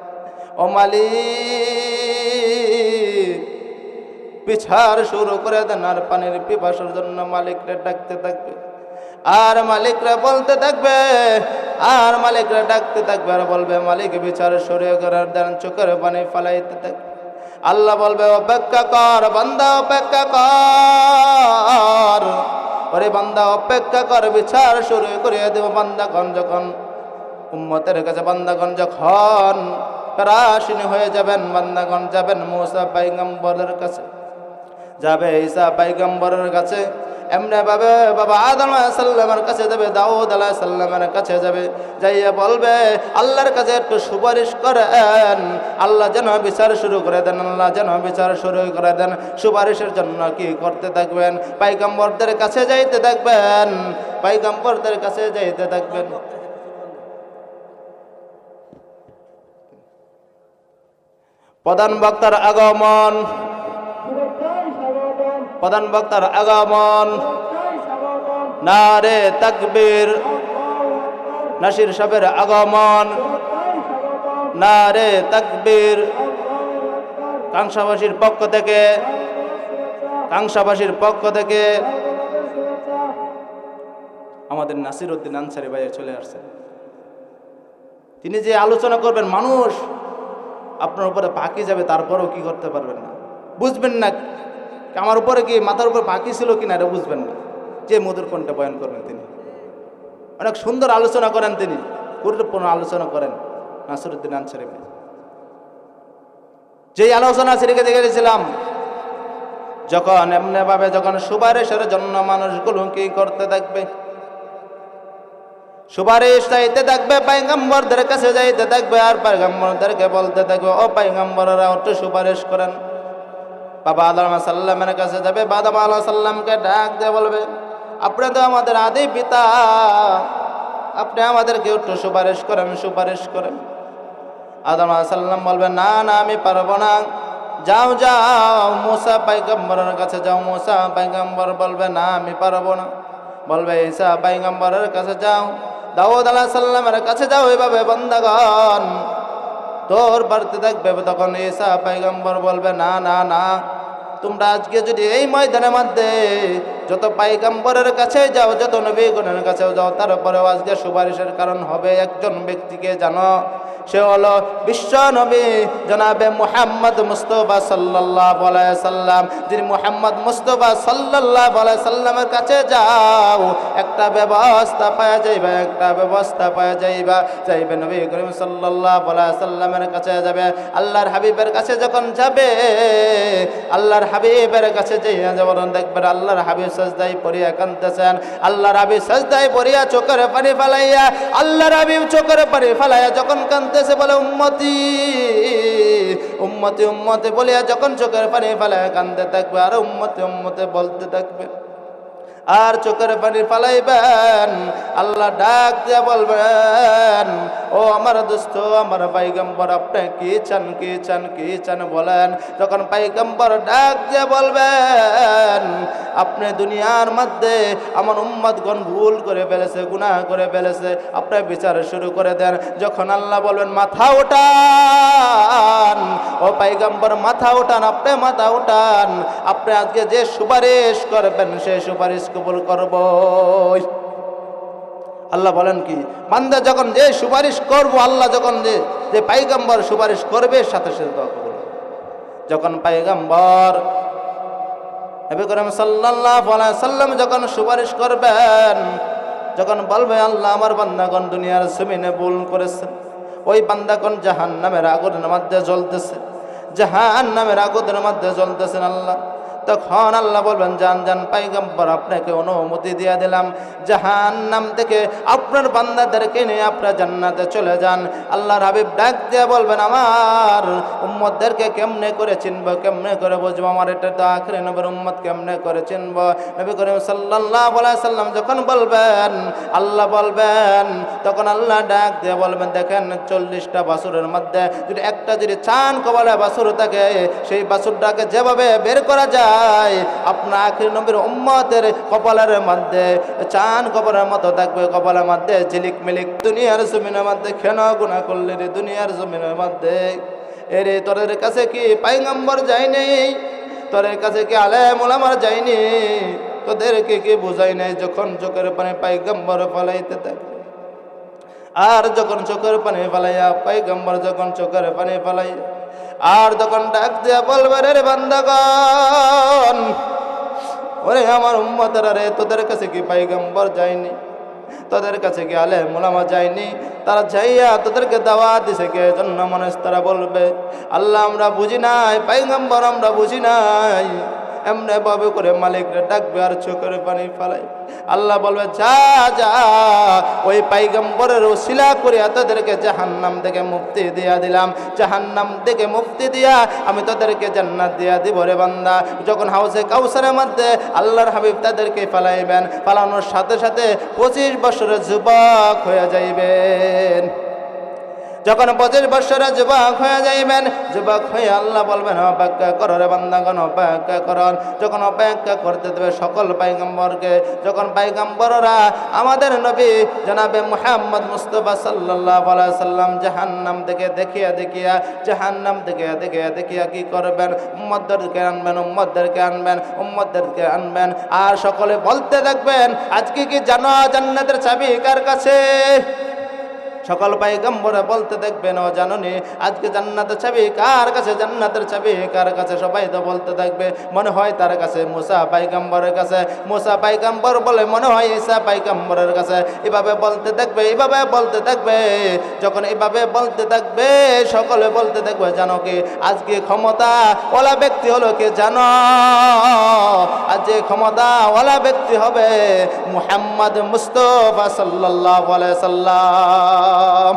ও মালিক বিচার শুরু করে দেন। আর পানির পিপাসার জন্য মালিকরা ডাকতে থাকবে, আর মালিকরা বলতে থাকবে, আর মালিকরা ডাকতে থাকবে, আর বলবে, মালিক বিচার শুরু করার দেন, চোখের পানি ফালাইতে থাকবে। আল্লাহ বলবে, অপেক্ষা কর বান্দা, অপেক্ষা কর, ওরে বান্দা অপেক্ষা কর, বিচার শুরু করে দেব। বান্দাগণ যখন উম্মতের কাছে, বান্দাগণ যখন পরাশিনী হয়ে যাবেন, বান্দাগণ যাবেন মুসা পয়গম্বরের কাছে, যাবে ঈসা পয়গম্বরের কাছে। এমনি ভাবে বাবা আদম আলাইহিস সালামের কাছে যাবে, দাউদ আলাইহিস সালামের কাছে যাবে, যাইয়া বলবে আল্লাহর কাছে একটু সুপারিশ করেন, আল্লাহ যেন বিচার শুরু করে দেন, আল্লাহ যেন বিচার শুরু করে দেন। সুপারিশের জন্য কি করতে থাকবেন? পয়গম্বরদের কাছে যাইতে থাকবেন, পয়গম্বরদের কাছে যাইতে থাকবেন। প্রধান বক্তার আগমন, প্রধান বক্তার আগমন, নারে তাকবীর, নাসির সাহেবের আগমন, নারে তাকবীর। কাংসাবাসীর পক্ষ থেকে, কাংসাবাসীর পক্ষ থেকে আমাদের নাসির উদ্দিন আনসারী ভাই চলে আসছেন। তিনি যে আলোচনা করবেন, মানুষ আপনার উপরে পাখি যাবে, তারপরেও কি করতে পারবেন না, বুঝবেন না আমার উপরে কি মাথার উপর পাখি ছিল কিনা এটা বুঝবেন না। যে মধুর কণ্ঠে বয়ান করবেন, তিনি অনেক সুন্দর আলোচনা করেন, তিনি গুরুত্বপূর্ণ আলোচনা করেন নাসির উদ্দিন আনসারী ভাই। যেই আলোচনা রেখে গেছিলাম, যখন এমনি ভাবে যখন সুপারিশের জন্য মানুষগুলো কি করতে থাকবে, সুপারিশ চাইতে থাকবে, পয়গম্বরদের কাছে যাইতে থাকবে, আর পয়গম্বরদেরকে বলতে থাকবে ও পয়গম্বররা একটু সুপারিশ করেন। বাবা আদম আলাইহিস সালামের কাছে যাবে, আদম আলাইহিস সালামকে ডাক দিয়ে বলবে আপনি তো আমাদের আদি পিতা, আপনি আমাদেরকে একটু সুপারিশ করেন, সুপারিশ করেন। আদম আলাইহিস সালাম বলবে না না, আমি পারবো না, যাও যাও মুসা পয়গম্বরের কাছে যাও। মুসা পয়গম্বর বলবে না আমি পারবো না, বলবে ঈসা পয়গম্বরের কাছে যাও, দাউদ আলাইহিস সালামের কাছে যাও। এইভাবে বান্দাগণ তোর বাড়তে থাকবে। তখন ঈসা পয়গম্বর বলবে না না না, তোমরা আজকে যদি এই ময়দানের মধ্যে যত পয়গম্বরের কাছে যাও, যত নবীগণের কাছে যাও, তারপরেও আজকে সুপারিশের কারণ হবে একজন ব্যক্তিকে, জানো সে হলো বিশ্ব নবী জনাবে মুহাম্মদ মুস্তাফা সাল্লাল্লাহু আলাইহি সাল্লাম। যিনি মুহাম্মদ মুস্তাফা সাল্লাল্লাহু আলাইহি সাল্লামের কাছে যাও, একটা ব্যবস্থা পাওয়া যাইবে, একটা ব্যবস্থা পাওয়া যাইবে। নবী করিম সাল্লাল্লাহু আলাইহি সাল্লামের কাছে যাবে, আল্লাহর হাবিবের কাছে যখন যাবে, আল্লাহর হাবিবের কাছে যাইয়া যখন দেখবেন আল্লাহর হাবিব সাজদায় পড়িয়া কাঁদতেছেন, আল্লাহর হাবিব সাজদায় পড়িয়া চোখের পানি ফেলাইয়া, আল্লাহর হাবিব চোখের পানি ফেলাইয়া যখন কাঁদতেছে, বলে উম্মতি উম্মতি উম্মতি বলিয়া যখন চোখের পানি ফেলাইয়া কাঁদতে থাকবে, আর উম্মতি উম্মতি বলতে থাকবে, আর চোখের পানি ফালাইবেন, আল্লাহ ডাক দিয়ে বলবেন ও আমার দোস্ত, আমার পয়গম্বর আপনি কি চান, কি চান, কি চান বলেন। যখন পয়গম্বর ডাক দিয়ে বলবেন আপনি দুনিয়ার মধ্যে আমার উম্মতগণ ভুল করে ফেলেছে, গুনাহ করে ফেলেছে, আপনি বিচার শুরু করে দেন। যখন আল্লাহ বলবেন মাথা উঠান, ও পয়গম্বর মাথা উঠান, আপনি মাথা উঠান, আপনি আজকে যে সুপারিশ করবেন সেই সুপারিশ কবুল করব। আল্লাহ বলেন কি, বান্দা যখন যে সুপারিশ করব, আল্লাহ যখন যে পয়গম্বর সুপারিশ করবে, সাথে সাথে দোয়া কবুল। যখন পয়গম্বর নবী করিম সাল্লাল্লাহু আলাইহি সাল্লাম যখন সুপারিশ করবেন, যখন বলবে আল্লাহ আমার বান্দাগণ দুনিয়ার জমিনে ভুল করেছে, ওই বান্দাগণ জাহান্নামের আগুনের মধ্যে জ্বলতেছে, জাহান্নামের আগুনের মধ্যে জ্বলতেছেন আল্লাহ। তখন আল্লাহ বলবেন জান জান পয়গম্বর আপনাকে অনুমতি দিয়ে দিলাম, জাহান্নাম থেকে আপনার বান্দাদেরকে নিয়ে আপনার জান্নাতে চলে যান। আল্লাহর হাবিব ডাক দিয়ে বলবেন আমার উম্মতদেরকে কেমনে করে চিনবো, কেমনে করে বুঝবো, আমার এটা তো আখিরি নবীর উম্মত, কেমনে করে চিনবো। নবী করিম সাল্লাল্লাহু আলাইহি সাল্লাম যখন বলবেন, আল্লাহ বলবেন, তখন আল্লাহ ডাক দিয়ে বলবেন দেখেন 40টা বাছুরের মধ্যে যদি একটা যদি চান কবলে বাছুর থাকে, সেই বাছুরটাকে যেভাবে বের করা যায় আপনার আখির নবীর উম্মতের কপালের মধ্যে চান কবরের মতো থাকবে, কপালের মধ্যে ঝিলিক মিলিক। দুনিয়ার জমিনের মধ্যে কেন গুনাহ করলে রে, দুনিয়ার জমিনের মধ্যে এরে তোদের কাছে কি পয়গম্বর যায়নি, তোদের কাছে কি আলেম ওলামা যায়নি, তোদেরকে কি বুঝাই নাই। যখন চোখের পানি পয়গম্বর ফলাইতে থাকে, আর যখন চোখের পানি ফেলাইয়া পয়গম্বর যখন চোখের পানি ফেলাই, আর যখন ডাক দিয়া বলবে রে বান্দাগণ, ওরে আমার উম্মতেরা রে, তোদের কাছে কি পয়গম্বর যায়নি, তোদের কাছে কি আলেম ওলামা যায়নি, তারা যাইয়া তোদেরকে দাওয়াত দিছে কে জন্য? মানুষ তারা বলবে আল্লাহ আমরা বুঝি নাই, পয়গম্বর আমরা বুঝি নাই, এমনি ভাবে করে মালিকরে ডাকবে আর চোখের পানি ফেলাই। আল্লাহ বলবে যা যা ওই পয়গম্বরের ওসিলা করে তোদেরকে জাহান্নাম থেকে মুক্তি দিয়া দিলাম, জাহান্নাম থেকে মুক্তি দিয়া আমি তোদেরকে জান্নাত দিয়া দিব রে বান্দা। যখন হাউসে কাউসারের মধ্যে আল্লাহর হাবিব তাদেরকে ফেলাইবেন, ফালানোর সাথে সাথে 25 বছরের যুবক হয়ে যাইবেন। যখন 25 বছরের যুবক হয়ে যাইবেন, যুবক হয়ে আল্লাহ বলবেন অপেক্ষা করো রে বান্দাগণ, অপেক্ষা করো। যখন অপেক্ষা করতে দেবে সকল পয়গম্বরকে, যখন পয়গম্বররা আমাদের নবী জনাবে মুহাম্মদ মুস্তাফা সাল্লাল্লাহু আলাইহি সাল্লাম জাহান্নাম থেকে দেখিয়া দেখিয়া, জাহান্নাম থেকে দেখিয়া দেখিয়া কি করবেন, উম্মতদেরকে আনবেন, উম্মতদেরকে আনবেন, উম্মতদেরকে আনবেন। আর সকলে বলতে থাকবেন আজকে কি জানো জান্নাতের চাবি কার কাছে? সকল পয়গম্বরে বলতে দেখবেন ও জাননি আজকে জান্নাতের চাবি কার কাছে, জান্নাতের চাবি কার কাছে? সবাই তো বলতে থাকবে মনে হয় তার কাছে, মুসা পয়গম্বরের কাছে। মুসা পয়গম্বর বলে মনে হয় ঈসা পয়গম্বরের কাছে। এভাবে বলতে থাকবে, এভাবে বলতে থাকবে। যখন এভাবে বলতে থাকবে সকলে বলতে থাকবে জানো কি আজকে ক্ষমতা ওলা ব্যক্তি হলো কে জানো? আজ যে ক্ষমতা ওলা ব্যক্তি হবে মুহাম্মদ মুস্তাফা সাল্লাল্লাহু আলাইহি সাল্লাম।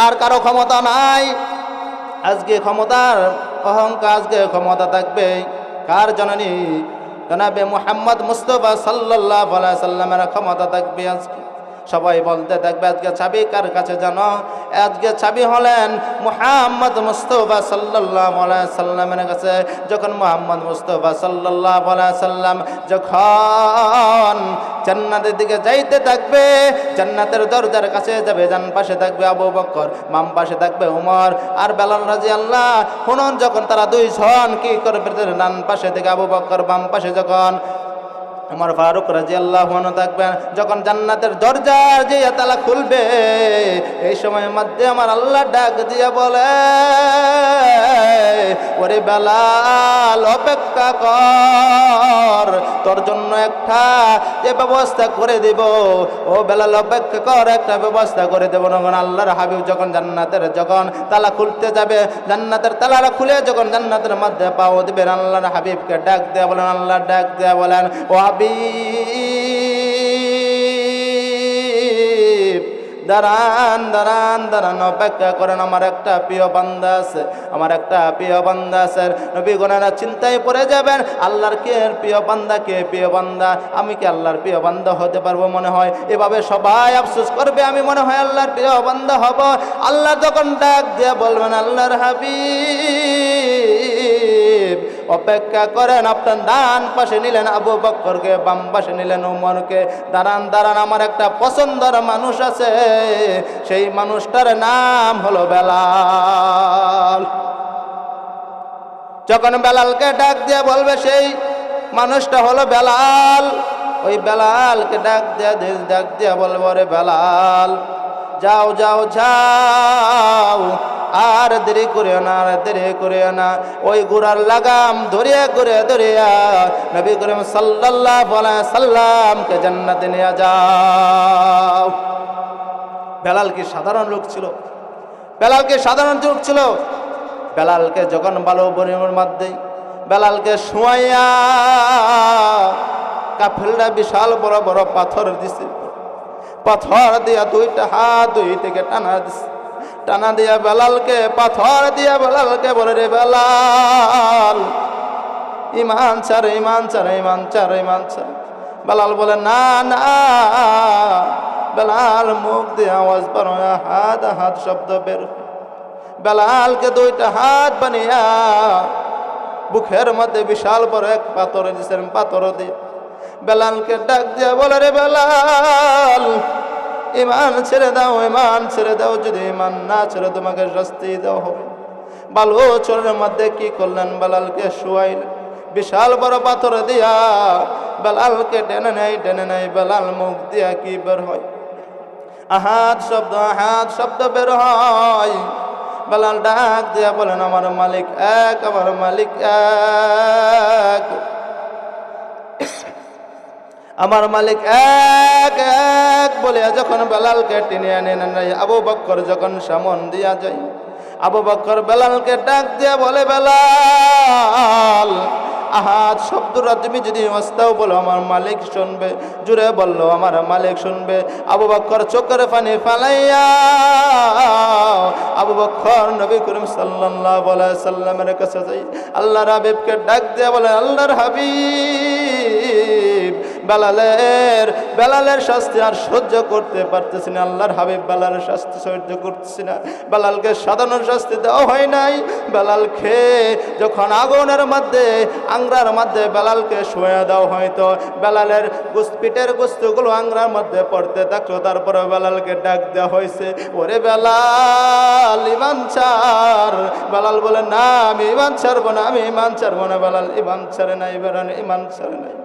আর কারো ক্ষমতা নাই। আজকে ক্ষমতার অহংকার, আজকে ক্ষমতা থাকবে কার জননী জনাবে মুহাম্মদ মুস্তাফা সাল্লাল্লাহু আলাইহি সাল্লামের ক্ষমতা থাকবে আজকে। সবাই বলতে থাকবে আজকে চাবি কার কাছে জানো? আজকে চাবি হলেন মুহাম্মদ মুস্তাফা সাল্লাল্লাহু আলাইহি সাল্লামের কাছে। যখন মুহাম্মদ মুস্তাফা সাল্লাল্লাহু আলাইহি সাল্লাম যখন জান্নাতের দিকে যাইতে থাকবে, জান্নাতের দরজার কাছে যাবে, ডান পাশে থাকবে আবু বকর, বাম পাশে থাকবে উমর আর বেলাল রাদিয়াল্লাহু হুনন। যখন তারা দুইজন কি করবে, ডান পাশে থেকে আবু বকর, বাম পাশে যখন উমর ফারুক রাদিয়াল্লাহু আনহু থাকবেন, যখন জান্নাতের দরজার যে তালা খুলবে এই সময়ের মধ্যে আমার আল্লাহ ডাক দিয়ে বলে ওরে বেলাল অপেক্ষা কর, তোর জন্য একটা যে ব্যবস্থা করে দিব। ও বেলাল অপেক্ষা কর, একটা ব্যবস্থা করে দেব। যখন আল্লাহর হাবিব যখন জান্নাতের যখন তালা খুলতে যাবে, জান্নাতের তালা খুলে যখন জান্নাতের মধ্যে পাও দিবেন, আল্লাহর হাবিবকে ডাক দেয়া বলেন, আল্লাহ ডাক দেয়া বলেন ও হাবিব দাঁড়ান দাঁড়ান দাঁড়ান, অপেক্ষা করেন, আমার একটা প্রিয় বান্দা আছে, আমার একটা প্রিয় বান্দা আছে। নবী গোনারা চিন্তায় পড়ে যাবেন আল্লাহর কে প্রিয় বান্দা, কে প্রিয় বান্দা, আমি কি আল্লাহর প্রিয় বান্দা হতে পারবো? মনে হয় এভাবে সবাই আফসোস করবে আমি মনে হয় আল্লাহর প্রিয় বান্দা হব। আল্লাহ যখন ডাক দিয়ে বলবেন আল্লাহর হাবিব অপেক্ষা করেন, আপনার ডান পাশে নিলেন আবু বকরকে, বাম পাশে নিলেন উমরকে, দাঁড়ান দাঁড়ান, আমার একটা পছন্দের মানুষ আছে, সেই মানুষটার নাম হলো বেলাল। যখন বেলালকে ডাক দিয়ে বলবে সেই মানুষটা হলো বেলাল, ওই বেলালকে ডাক দিয়ে বলবো রে বেলাল যাও যাও যাও, আর দেরি করিও না, আর দেরি করিও না। ওই ঘোড়ার লাগাম ধরিয়া ঘুরে ধরিয়া নবী করিম সাল্লাল্লাহু আলাইহি সাল্লামকে জান্নাতে নিয়ে যাও। বেলাল কি সাধারণ লোক ছিল? বেলাল কি সাধারণ লোক ছিল? বেলালকে যখন ভালো বনির মধ্যে বেলালকে শুয়াইয়া কাফেররা বিশাল বড় বড় পাথর দিছে, পাথর দিয়া দুইটা হাত দুই থেকে টানা দিছে, টানা দিয়া বেলালকে পাথর দিয়া বেলালকে বলে রে বেলাল ইমান ছাড়, ইমান ছাড়, ইমান ছাড়, ইমান ছাড়। বেলাল বলে না না। বেলাল মুখ দিয়ে আওয়াজ বার হয়, হাত হাত শব্দ বের। বেলালকে দুইটা হাত বানিয়া বুকের মধ্যে বিশাল বড় এক পাথর দিয়েছেন, পাথর দিয়ে বেলালকে ডাক দিয়া বলে রে বেলাল ইমান ছেড়ে দাও, ইমান ছেড়ে দাও, যদি ইমান না ছেড়ে তোমাকে শাস্তি দেওয়া হবে। বালু চরের মধ্যে কি করলেন, বেলালকে শুয়াইলেন, বিশাল বড় পাথর দিয়া বেলালকে টেনে নেয়, টেনে নেয়। বেলাল মুখ দিয়া কি বের হয়, আহাত শব্দ, আহাত শব্দ বের হয়। বেলাল ডাক দিয়া বলেন আমার মালিক এক, আমার মালিক এক, আমার মালিক এক এক বলে যখন বেলালকে টেনে আনেন আবু বকর যখন সামন দিয়া যায়, আবু বকর বেলালকে ডাক দিয়ে বলে, বেলাল, আহাদ শব্দটা তুমি যদি ওয়াস্তাও বলো আমার মালিক শুনবে। জুড়ে বললো আমার মালিক শুনবে। আবু বকর চোখের পানি ফালাইয়া আবু বকর নবী করিম সাল্লাল্লাহু আলাইহি সাল্লামের কাছে যাই আল্লাহর হাবিবকে ডাক দিয়ে বলে, আল্লাহর হাবিব, বেলালের শাস্তি আর সহ্য করতে পারতেছি না। আল্লাহর হাবিব বেলালের শাস্তি সহ্য করতেছি না। বেলালকে সাধারণ শাস্তি দেওয়া হয় নাই। বেলালকে যখন আগুনের মধ্যে আংরার মধ্যে বেলালকে শুয়ে দেওয়া হয়তো বেলালের পিঠের গোস্তগুলো আংরার মধ্যে পড়তে থাকতো। তারপরে বেলালকে ডাক দেওয়া হয়েছে, ওরে বেলাল ইমান ছাড়। বেলাল বলে, না আমি ইমান ছাড়বো না, আমি ইমান ছাড়বো না। বেলাল ইমান ছাড়ে নাই, বেলাল ইমান ছাড়ে নাই।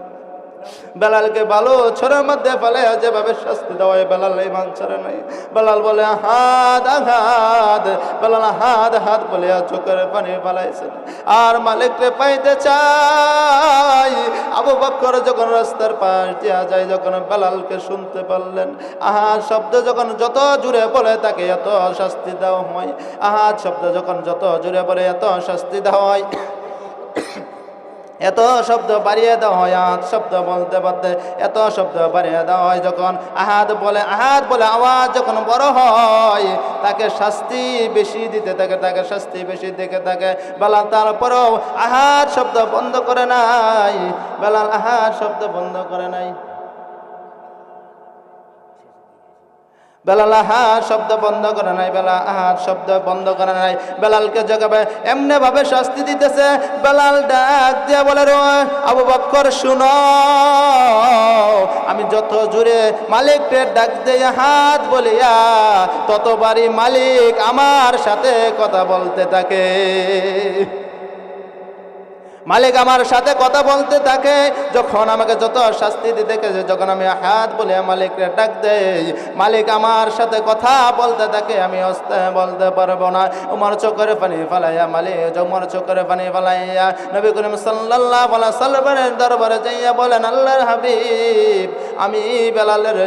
বেলালকে ভালো ছড়ার মধ্যে ফেলে যেভাবে শাস্তি দেওয়া হয়, বেলাল ইমান ছাড়ে নাই। বেলাল বলে, হাত আঘাত। বেলাল হাত হাত বলে চোখের পানি ফেলাইছেন আর মালিককে পাইতে চাই। আবু বকর যখন রাস্তার পাশ দিয়া যায়, যখন বেলালকে শুনতে পারলেন, আহাদ শব্দ যখন যত জুড়ে বলে তাকে এত শাস্তি দেওয়া হয়। আহাদ শব্দ যখন যত জুড়ে বলে এত শাস্তি দেওয়া হয়, এত শব্দ বাড়িয়ে দেওয়া হয়। আহাদ শব্দ বলতে বলতে এত শব্দ বাড়িয়ে দেওয়া হয়। যখন আহাদ বলে আওয়াজ যখন বড় হয়, তাকে শাস্তি বেশি দিতে থাকে, তাকে শাস্তি বেশি দিতে থাকে। বেলাল তারপরেও আহাদ শব্দ বন্ধ করে নাই। বেলাল আহাদ শব্দ বন্ধ করে নাই। বেলাল আহাদ শব্দ বন্ধ করে নাই। বেলাল আহাদ শব্দ বন্ধ করে নাই। বেলালকে জগাবে এমনি ভাবে শাস্তি দিতেছে। বেলাল ডাক দিয়ে বলে, রে আবু বকর শুনো, আমি যত জোরে মালিককে ডাক দিয়ে হাত বলিয়া ততবারই মালিক আমার সাথে কথা বলতে থাকে। মালিক আমার সাথে কথা বলতে থাকে। যখন আমাকে যত শাস্তি দিতে গেছে, যখন আমি হাত বলে মালিককে ডাক দেই, মালিক আমার সাথে কথা বলতে থাকে, আমি অস্তে বলতে পারবো না। উমর চোখের পানি ফেলাইয়া উমর চোখের পানি ফেলাইয়া নবী করিম সাল্লাল্লাহু আলাইহি সাল্লামের দরবারে যাইয়া বলেন, আল্লাহর হাবিব, আমি বেলালের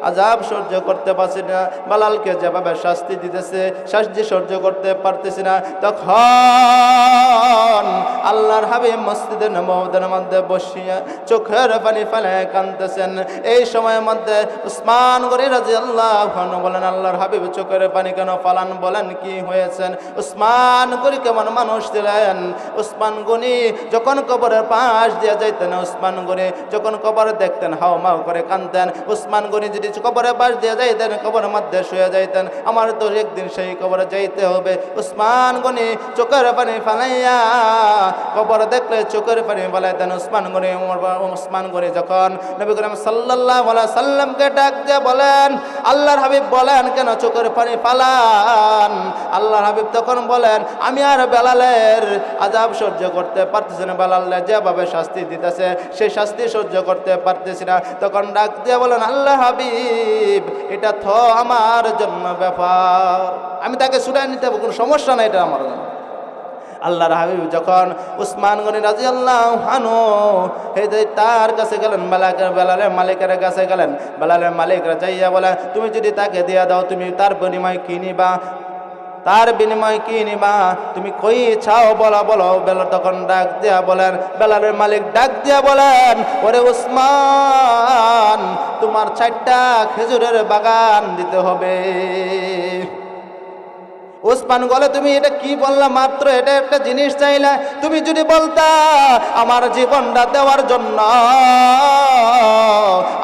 আযাব সহ্য করতে পারছি না। বেলালকে যেভাবে শাস্তি দিতেছে, শাস্তি সহ্য করতে পারতেছি না। তখন আল্লাহর হাবিব মসজিদে নববীর মধ্যে বসিয়া চোখের পানি ফেলে কাঁদতেছেন। এই সময়ের মধ্যে উসমান গনি রাদিয়াল্লাহু আনহু বলেন, আল্লাহর হাবিব চোখের পানি কেন ফালান? বলেন কি হয়েছেন? উসমান গনি কেমন মানুষ ছিলেন? উসমান গনি যখন কবরের পাশ দিয়ে যাইতেন, উসমান গনি যখন কবর দেখতেন হাও মাও করে কাঁদতেন। উসমান গনি যদি কবরে পাশ দিয়ে যাইতেন, কবরের মধ্যে শুয়ে যাইতেন, আমার তো একদিন সেই কবরে যাইতে হবে। উসমান গনি চোখের পানি ফালাইয়া কবর দেখলে চোখের পানি ফালাইতেন। উসমান গনি যখন নবী করিম সাল্লাল্লাহু আলাইহি সাল্লামকে ডাক দিয়ে বলেন, আল্লাহর হাবিব বলেন কেন চোখের পানি ফালান? আল্লাহর হাবিব তখন বলেন, আমি আর বেলালের আযাব সহ্য করতে পারতেছি না। বেলাল যেভাবে শাস্তি দিতেছে সেই শাস্তি সহ্য করতে পারতেছি না। তখন ডাক দিয়ে বলেন, আল্লাহ হাবিব, এটা তো আমার জন্য ব্যাপার, আমি তাকে ছুটাই নিতে হবে, কোনো সমস্যা নাই, এটা আমার জন্য। আল্লাহর হাবিব যখন উসমান গনি রাদিয়াল্লাহু আনহু তার কাছে গেলেন, বেলালের মালিকের কাছে গেলেন। বেলালের মালিকরা যাইয়া বলে, তুমি যদি তাকে দিয়ে দাও, তুমি তার বিনিময় কি নিবা? তার বিনিময় কি নিবা? তুমি কই চাও বলো। বেলাল তখন ডাক দিয়া বলেন, বেলালের মালিক ডাক দিয়া বলেন, ওরে উসমান, তোমার 4টা খেজুরের বাগান দিতে হবে। উসমান বলে, তুমি এটা কি বললা? মাত্র এটা একটা জিনিস চাইলা, তুমি যদি বলতা আমার জীবনটা দেওয়ার জন্য,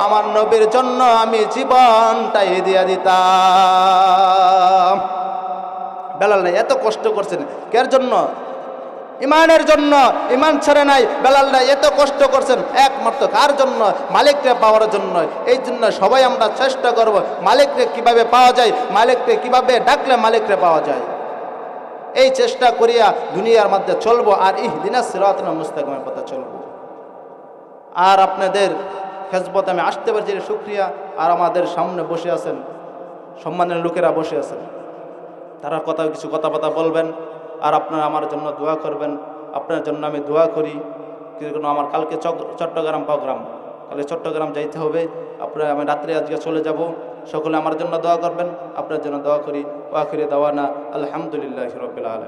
আমার নবীর জন্য আমি জীবনটাই দিয়া দিতাম। বেলাল এত কষ্ট করছেন কার জন্য? ইমানের জন্য। ইমান ছেড়ে নাই। বেলালরা এত কষ্ট করছেন একমাত্র কার জন্য? মালিককে পাওয়ার জন্য। এই জন্য সবাই আমরা চেষ্টা করব মালিককে কিভাবে পাওয়া যায়, মালিককে কিভাবে ডাকলে মালিককে পাওয়া যায়, এই চেষ্টা করিয়া দুনিয়ার মধ্যে চলবো আর ইহদিনাস সিরাতাল মুস্তাকিমের পথে চলবো। আর আপনাদের খেজমতে আমি আসতে পারছি, শুকরিয়া। আর আমাদের সামনে বসে আছেন সম্মানের লোকেরা বসে আছেন, তারা কিছু কথাবার্তা বলবেন আর আপনারা আমার জন্য দোয়া করবেন। আপনার জন্য আমি দোয়া করি। কিন্তু আমার কালকে চট্টগ্রাম প্রোগ্রাম, কালকে চট্টগ্রাম যাইতে হবে। আপনারা আমি রাত্রে আজকে চলে যাব। সকলে আমার জন্য দোয়া করবেন, আপনার জন্য দোয়া করি। ওয়া আখিরি দাওয়ানা আলহামদুলিল্লাহি রাব্বিল আলামিন।